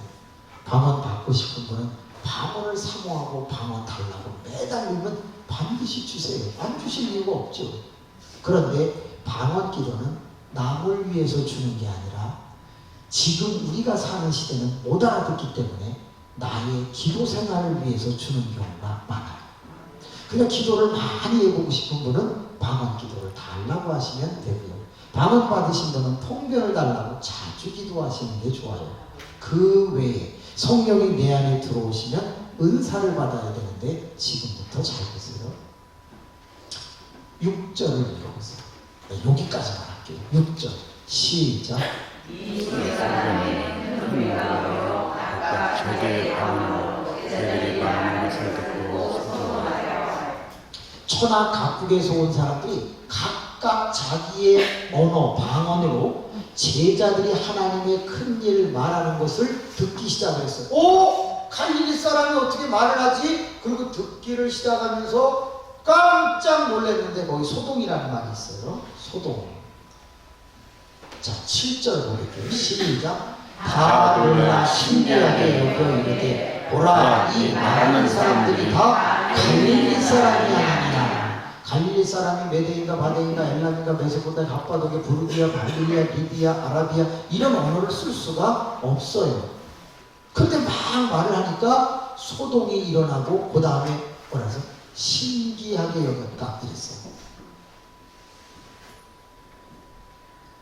Speaker 1: 방언 받고 싶은 분은 방언을 사모하고 방언 달라고 매달리면 반드시 주세요. 안 주실 이유가 없죠. 그런데 방언 기도는 남을 위해서 주는 게 아니라 지금 우리가 사는 시대는 못 알아듣기 때문에 나의 기도 생활을 위해서 주는 경우가 많아요. 그러니까 기도를 많이 해보고 싶은 분은 방언 기도를 달라고 하시면 되고요. 방언 받으신 분은 통변을 달라고 자주 기도하시는 게 좋아요. 그 외에 성령이 내 안에 들어오시면 은사를 받아야 되는데 지금부터 잘 보세요. 6절을 읽어보세요. 여기까지만 할게요. 6절 시작.
Speaker 2: 이 세상에 큰 위로로 각각 자기의 방언으로 그들이 말하는 것을 듣고 소송하여
Speaker 1: 천하 각국에서 온 사람들이 각각 자기의 언어, 방언으로 제자들이 하나님의 큰 일을 말하는 것을 듣기 시작했어요. 오! 갈릴리 사람이 어떻게 말을 하지? 그리고 듣기를 시작하면서 깜짝 놀랐는데 거기 소동이라는 말이 있어요. 소동. 자, 7절 보겠습니다. 시작. 다 놀라 신기하게 여겨 이르되 보라 이 말하는 사람들이 다 갈릴리 사람이 아니냐. 갈릴리 사람이 메대인가 바데인가 엘람인가 메소포타미아 갑바도기아 부르기아 갈릴리아 리비아 아라비아 이런 언어를 쓸 수가 없어요. 근데 막 말을 하니까 소동이 일어나고 그 다음에 뭐라서 신기하게 여겼다 이랬어요.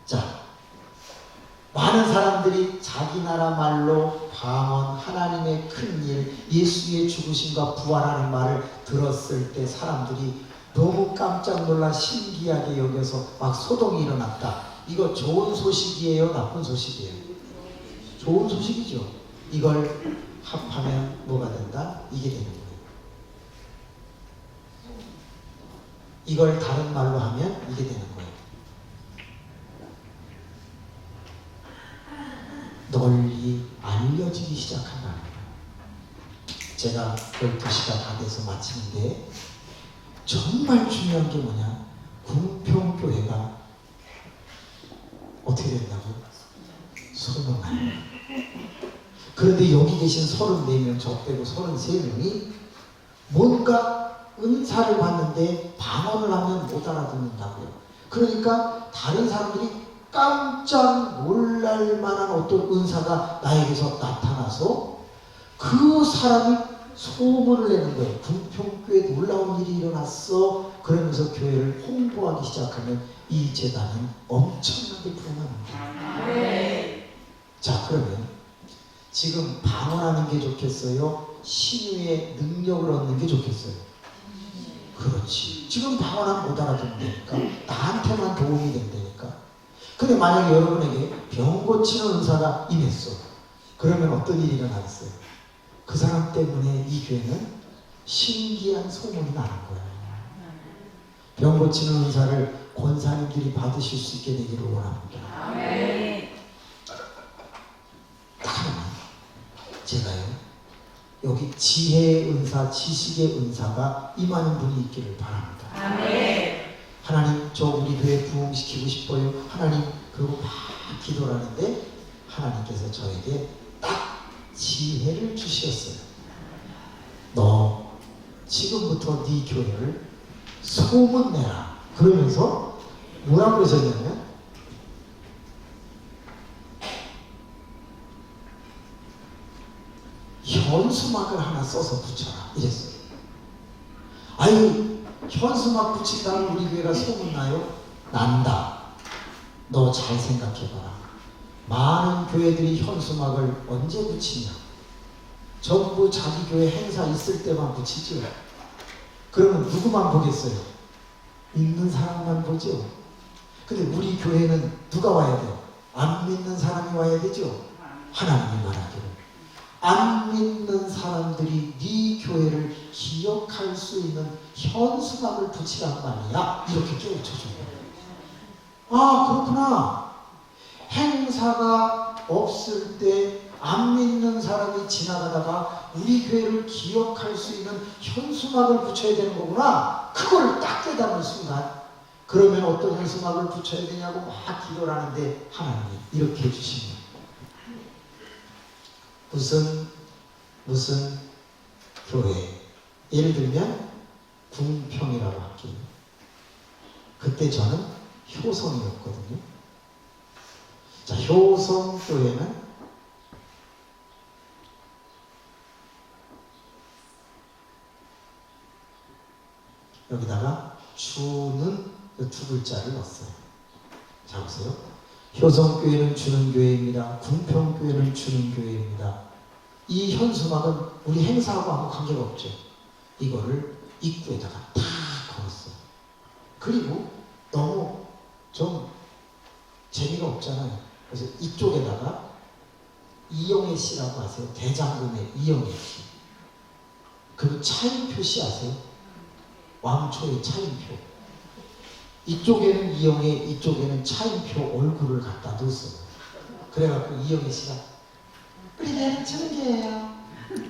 Speaker 1: 자, 많은 사람들이 자기 나라 말로 방언, 하나님의 큰일, 예수의 죽으심과 부활하는 말을 들었을 때 사람들이 너무 깜짝 놀라 신기하게 여겨서 막 소동이 일어났다. 이거 좋은 소식이에요? 나쁜 소식이에요? 좋은 소식이죠. 이걸 합하면 뭐가 된다? 이게 되는 거예요. 이걸 다른 말로 하면 이게 되는 거예요. 널리 알려지기 시작한다는 거예요. 제가 12시가 다 돼서 마치는데 정말 중요한 게 뭐냐? 궁평교회가 어떻게 된다고? 소문나요. 그런데 여기 계신 34명, 저 빼고 33명이 뭔가 은사를 받는데 방언을 하면 못 알아듣는다고요. 그러니까 다른 사람들이 깜짝 놀랄 만한 어떤 은사가 나에게서 나타나서 그 사람이 소문을 내는 거예요. 궁평교회에 놀라운 일이 일어났어. 그러면서 교회를 홍보하기 시작하면 이 재단은 엄청나게 부흥합니다.
Speaker 2: 네.
Speaker 1: 자, 그러면 지금 방언하는 게 좋겠어요? 신유의 능력을 얻는 게 좋겠어요? 그렇지. 지금 방언하면 못 알아듣는다니까. 나한테만 도움이 된다니까. 근데 만약에 여러분에게 병 고치는 은사가 임했어. 그러면 어떤 일이 일어나겠어요? 그 사람 때문에 이 교회는 신기한 소문이 나는 거예요. 병 고치는 은사를 권사님들이 받으실 수 있게 되기를 원합니다.
Speaker 2: 아멘.
Speaker 1: 딱 하나만. 제가요, 여기 지혜의 은사, 지식의 은사가 임하는 분이 있기를 바랍니다.
Speaker 2: 아멘.
Speaker 1: 하나님, 저 우리 교회 부흥시키고 싶어요. 하나님, 그리고 막 기도를 하는데 하나님께서 저에게 딱 지혜를 주셨어요. 너 지금부터 네 교회를 소문내라. 그러면서 뭐라고 그러셨냐면 현수막을 하나 써서 붙여라 이랬어요. 아유, 현수막 붙인다면 우리 교회가 소문나요? 난다. 너 잘 생각해봐라. 많은 교회들이 현수막을 언제 붙이냐? 전부 자기 교회 행사 있을 때만 붙이죠. 그러면 누구만 보겠어요? 믿는 사람만 보죠. 근데 우리 교회는 누가 와야 돼요? 안 믿는 사람이 와야 되죠. 하나님이 말하기를 안 믿는 사람들이 네 교회를 기억할 수 있는 현수막을 붙이란 말이야. 이렇게 깨우쳐줘요. 아, 그렇구나. 행사가 없을 때 안 믿는 사람이 지나가다가 우리 교회를 기억할 수 있는 현수막을 붙여야 되는 거구나. 그걸 딱 깨닫는 순간, 그러면 어떤 현수막을 붙여야 되냐고 막 기도를 하는데 하나님이 이렇게 해주십니다. 무슨 교회, 예를 들면 궁평이라고 할게요. 그때 저는 효성이었거든요. 자, 효성교회는 여기다가 주는 두 글자를 넣었어요. 자, 보세요. 효성교회는 주는 교회입니다. 궁평교회는 주는 교회입니다. 이 현수막은 우리 행사하고 아무 관계가 없죠. 이거를 입구에다가 다 걸었어요. 그리고 너무 좀 재미가 없잖아요. 그래서 이쪽에다가 이영애 씨라고 아세요? 대장금의 이영애 씨. 그리고 차인표 씨 아세요? 왕초의 차인표. 이쪽에는 이영애, 이쪽에는 차인표 얼굴을 갖다 뒀어요. 그래갖고 이영애 씨가 우리 교회는 중교예요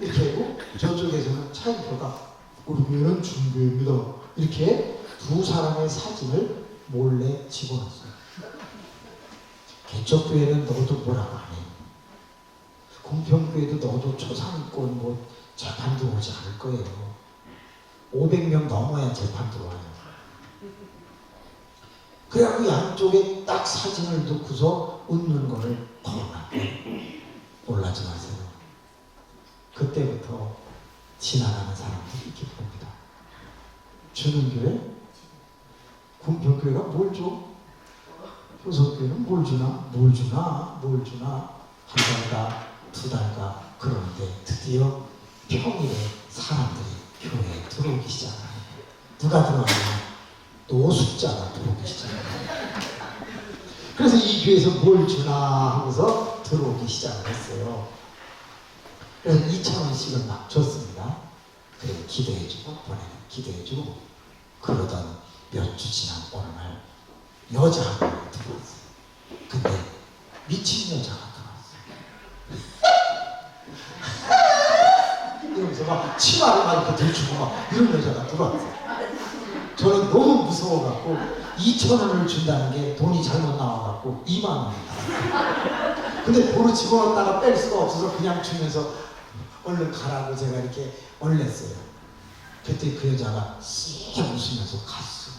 Speaker 1: 이렇게 하고, 저쪽에서는 차인표가 우리 교회는 중교입니다 이렇게 두 사람의 사진을 몰래 집어넣었어요. 개척교회는 너도 뭐라고 안 해. 궁평교회도 너도 초상권 뭐 재판 들어오지 않을 거예요. 500명 넘어야 재판 들어와요. 그래갖고 양쪽에 딱 사진을 넣고서 웃는 거를 걸어놨대요. 놀라지 마세요. 그때부터 지나가는 사람들이 이렇게 봅니다. 주는 교회? 군평교회가 뭘 줘? 효성교회는 뭘 주나? 뭘 주나? 뭘 주나? 한 달가, 두 달가. 그런데 드디어 평일에 사람들이 교회에 들어오기 시작하는 거예요. 누가 들어왔냐? 노숙자가 들어오기 시작해요. 그래서 이 교회에서 뭘 주나 하고서 들어오기 시작을 했어요. 그래서 2,000원씩을 막 줬습니다. 그래 기도해주고 보내는 기도해주고 그러던 몇 주 지난 어느 날 여자 한 명이 들어왔어요. 근데 미친 여자가 들어왔어요. 이러면서 막 치마를 막 이렇게 들추고 막 이런 여자가 들어왔어요. 저는 너무 무서워갖고 2,000원을 준다는 게 돈이 잘못 나와갖고 2만 원이다. 근데 도로 집어넣었다가 뺄 수가 없어서 그냥 주면서 얼른 가라고 제가 이렇게 얼렸어요. 그때 그 여자가 씩 웃으면서 갔어.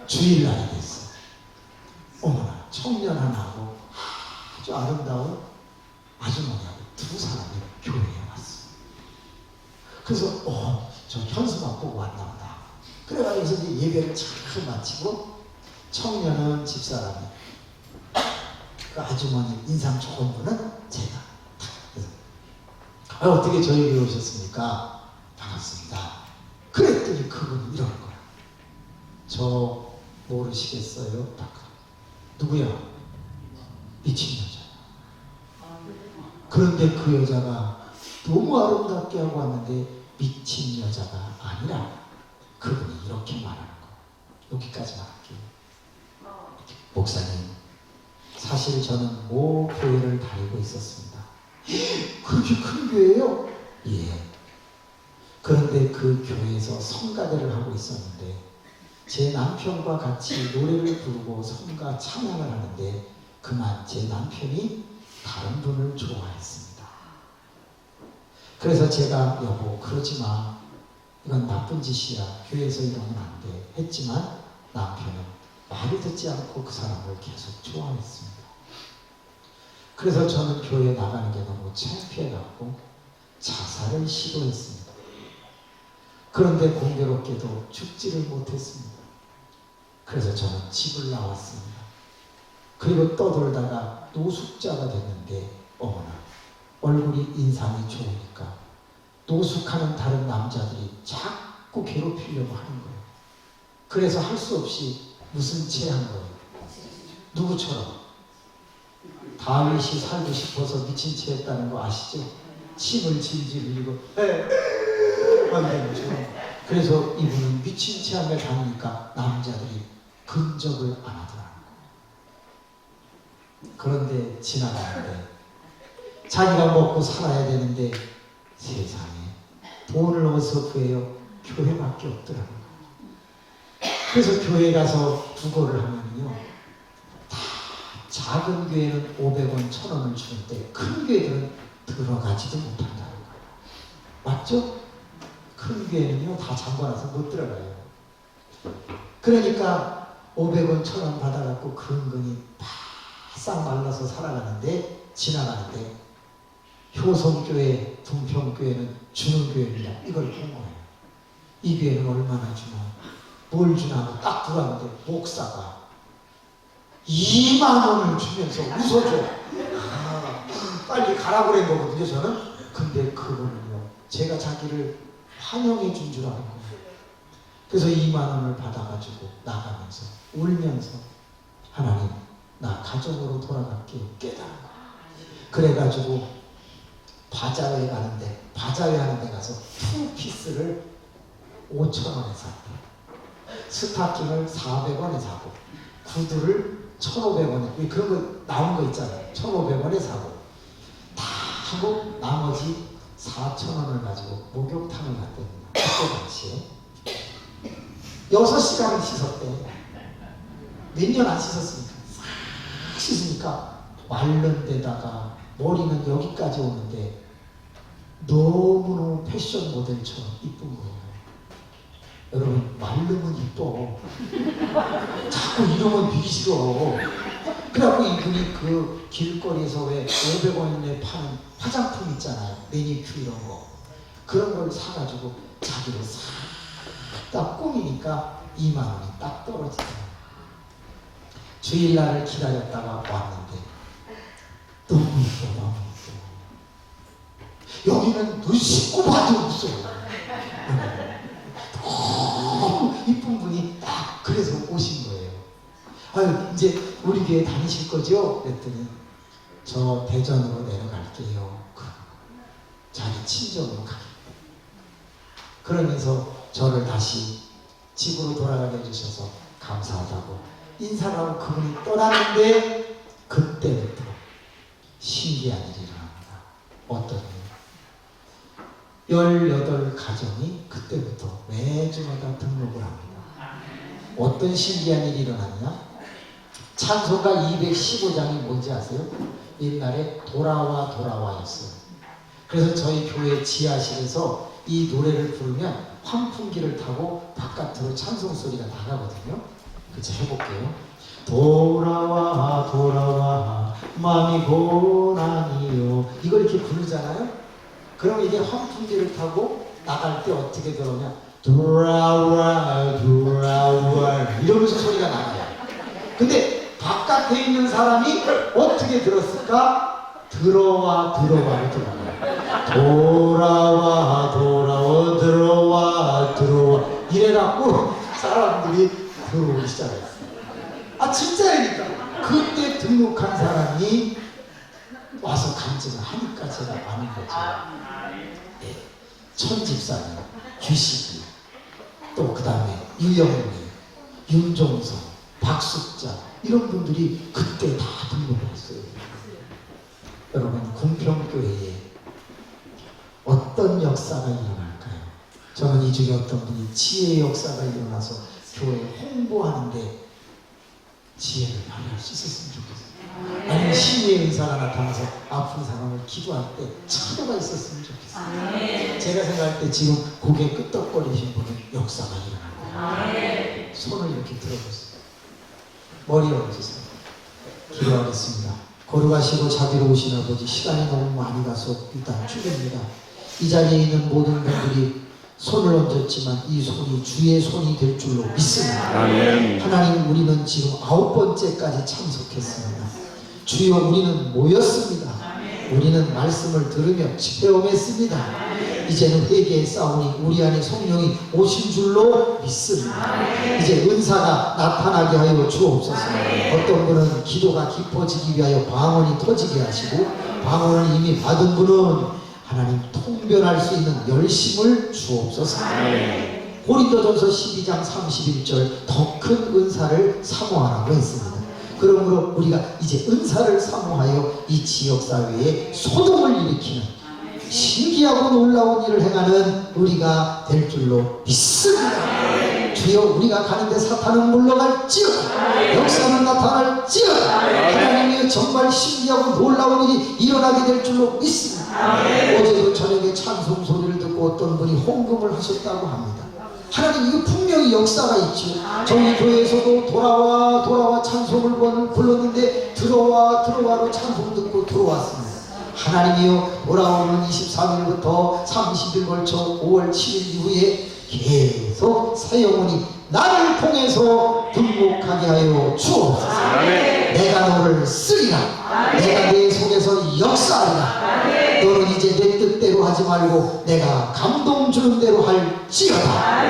Speaker 1: 주일날이 됐어. 어머나 청년 하나하고 아주 아름다운 아주머니하고 두 사람이 교회에 왔어. 그래서 저 현수막 보고 왔나 보다. 그래가지고 이제 예배를 잘 마치고 청년은 집사람이 그 아주머니 인상 좋은 분은 제가. 그래서 어떻게 저희 교회 오셨습니까? 반갑습니다. 그랬더니 그분이 이러는 거야. 저 모르시겠어요? 누구야? 미친 여자야. 그런데 그 여자가 너무 아름답게 하고 왔는데 미친 여자가 아니라 그분이 이렇게 말하는 거. 여기까지만 할게요. 목사님, 사실 저는 모 교회를 다니고 있었습니다. 그렇게 큰 교회예요? 예. 그런데 그 교회에서 성가대를 하고 있었는데 제 남편과 같이 노래를 부르고 성가 찬양을 하는데 그만 제 남편이 다른 분을 좋아했습니다. 그래서 제가 여보 그러지 마. 이건 나쁜 짓이야. 교회에서 이러면 안 돼. 했지만 남편은 말을 듣지 않고 그 사람을 계속 좋아했습니다. 그래서 저는 교회에 나가는 게 너무 창피해갖고 자살을 시도했습니다. 그런데 공교롭게도 죽지를 못했습니다. 그래서 저는 집을 나왔습니다. 그리고 떠돌다가 노숙자가 됐는데 어머나 얼굴이 인상이 좋으니까 노숙하는 다른 남자들이 자꾸 괴롭히려고 하는 거예요. 그래서 할 수 없이 무슨 채 한 거예요. 누구처럼? 다윗이 살고 싶어서 미친 채 했다는 거 아시죠? 침을 질질 흘리고 만드는 거죠. 그래서 이분은 미친 채 하며 다니니까 남자들이 근접을 안 하더라는 거예요. 그런데 지나가는데 자기가 먹고 살아야 되는데 세상에 돈을 어디서 구해요? 교회밖에 없더라는 거예요. 그래서 교회 가서 구걸을 하면요 다 작은 교회는 500원, 1,000원을 주는데 큰 교회들은 들어가지도 못한다는 거예요. 맞죠? 큰 교회는요 다 잠궈놔서 못 들어가요. 그러니까 500원, 1,000원 받아갖고 근근히 바싹 말라서 살아가는데 지나가는데 효성교회, 분평교회는 주는 교회입니다. 이걸 본 거예요. 이 교회는 얼마나 주나? 뭘 주나 하고 딱 들어왔는데 목사가 2만 원을 주면서 웃어줘. 빨리 가라고 그런 거거든요, 저는. 근데 그분은요, 제가 자기를 환영해 준 줄 아는 거예요. 그래서 2만 원을 받아가지고 나가면서 울면서 하나님, 나 가정으로 돌아갈게요. 깨달은 거예요. 그래가지고 바자회 가는데 바자회 하는 데 가서 투피스를 5,000원에 샀대. 스타킹을 400원에 사고 구두를 1,500원에 그런 거 나온 거 있잖아요. 1,500원에 사고 다 하고 나머지 4,000원을 가지고 목욕탕을 갔답니다. 그때 당시에 6시간을 씻었대. 몇 년 안 씻었으니까 싹 씻으니까 마른 데다가 머리는 여기까지 오는데 너무너무 패션 모델처럼 이쁜 거예요. 여러분 마르면 이뻐. 자꾸 이러면 비기 싫어. 그래갖고 이분이 그 길거리에서 왜 500원에 파는 화장품 있잖아요. 매니큐 이런 거. 그런 걸 사가지고 자기를 싹다 꾸미니까 2만 원이 딱 떨어지더라고요. 주일날을 기다렸다가 왔는데 너무 이뻐, 너무 이뻐. 여기는 눈 씻고 봐도 없어요. 너무 이쁜 분이 딱 그래서 오신 거예요. 아유, 이제 우리 교회 다니실 거죠? 그랬더니 저 대전으로 내려갈게요. 자기 친정으로 가겠다. 그러면서 저를 다시 집으로 돌아가게 해주셔서 감사하다고 인사를 하고 그분이 떠났는데 그때부터 신기한 일이 일어납니다. 어떤 일? 18가정이 그때부터 매주마다 등록을 합니다. 어떤 신기한 일이 일어났냐? 찬송가 215장이 뭔지 아세요? 옛날에 돌아와 돌아와였어요. 그래서 저희 교회 지하실에서 이 노래를 부르면 환풍기를 타고 바깥으로 찬송 소리가 나가거든요. 그래서 해볼게요. 돌아와 돌아와 마음이 고난이요. 이걸 이렇게 부르잖아요. 그럼 이게 환풍기를 타고 나갈 때 어떻게 들어오냐? 돌아와 돌아와 이러면서 소리가 나가요. 근데 바깥에 있는 사람이 어떻게 들었을까? 들어와 들어와로 들어가요. 돌아와 돌아와 들어와 들어와 이래갖고 사람들이 들어오기 시작했어요. 아 진짜이니까. 그때 등록한 사람이 와서 간증을 하니까 제가 아는 거죠. 네. 천집사님, 규식이, 또 그 다음에 유영미, 윤종성, 박숙자 이런 분들이 그때 다 등록을 했어요. 여러분 궁평교회에 어떤 역사가 일어날까요? 저는 이 중에 어떤 분이 지혜의 역사가 일어나서 교회 홍보하는데 지혜를 발휘할 수 있었으면 좋겠어요. 아니면 신의 은사가 나타나서 아픈 사람을 기도할 때 차도가 있었으면 좋겠어요. 제가 생각할 때 지금 고개 끄덕거리신 분은 역사가 일어날 거예요. 손을 이렇게 들어보세요. 머리 얹으세요. 기도하겠습니다. 거룩하시고 자비로우신 아버지, 시간이 너무 많이 가서 일단 줄입니다. 이 자리에 있는 모든 분들이 손을 얹었지만 이 손이 주의 손이 될 줄로 믿습니다.
Speaker 3: 아멘.
Speaker 1: 하나님, 우리는 지금 9번째까지 참석했습니다. 주여, 우리는 모였습니다. 우리는 말씀을 들으며 집회험했습니다. 이제는 회개의 싸움이 우리 안에 성령이 오신 줄로 믿습니다. 이제 은사가 나타나게 하여 주옵소서. 어떤 분은 기도가 깊어지기 위하여 방언이 터지게 하시고, 방언을 이미 받은 분은 하나님 통변할 수 있는 열심을 주옵소서. 고린도전서 12장 31절 더 큰 은사를 사모하라고 했습니다. 그러므로 우리가 이제 은사를 사모하여 이 지역사회에 소동을 일으키는 신기하고 놀라운 일을 행하는 우리가 될 줄로 믿습니다. 주여, 우리가 가는데 사탄은 물러갈지어다. 역사는 나타날지어다. 하나님의 정말 신기하고 놀라운 일이 일어나게 될 줄로 믿습니다. 어제도 저녁에 찬송 소리를 듣고 어떤 분이 헌금을 하셨다고 합니다. 하나님, 이거 분명히 역사가 있죠. 저희 교회에서도 돌아와 돌아와 찬송을 불렀는데 들어와 들어와로 찬송 듣고 들어왔습니다. 하나님이여, 돌아오는 23일부터 30일 걸쳐 5월 7일 이후에 계속 새 영혼이 나를 통해서 등록하게 하여 주옵소서. 내가 너를 쓰리라. 내가 내 속에서 역사하리라. 너는 이제 내 뜻대로 하지 말고 내가 감동 주는 대로 할지어다.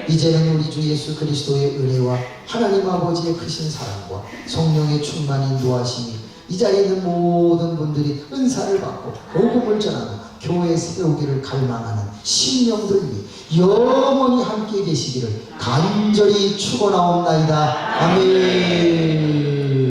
Speaker 1: 이제는 우리 주 예수 그리스도의 은혜와 하나님 아버지의 크신 사랑과 성령의 충만 인도하심이 이 자리에 있는 모든 분들이 은사를 받고 복음을 전하고 교회 세우기를 갈망하는 신령들이 영원히 함께 계시기를 간절히 축원하옵나이다. 아멘.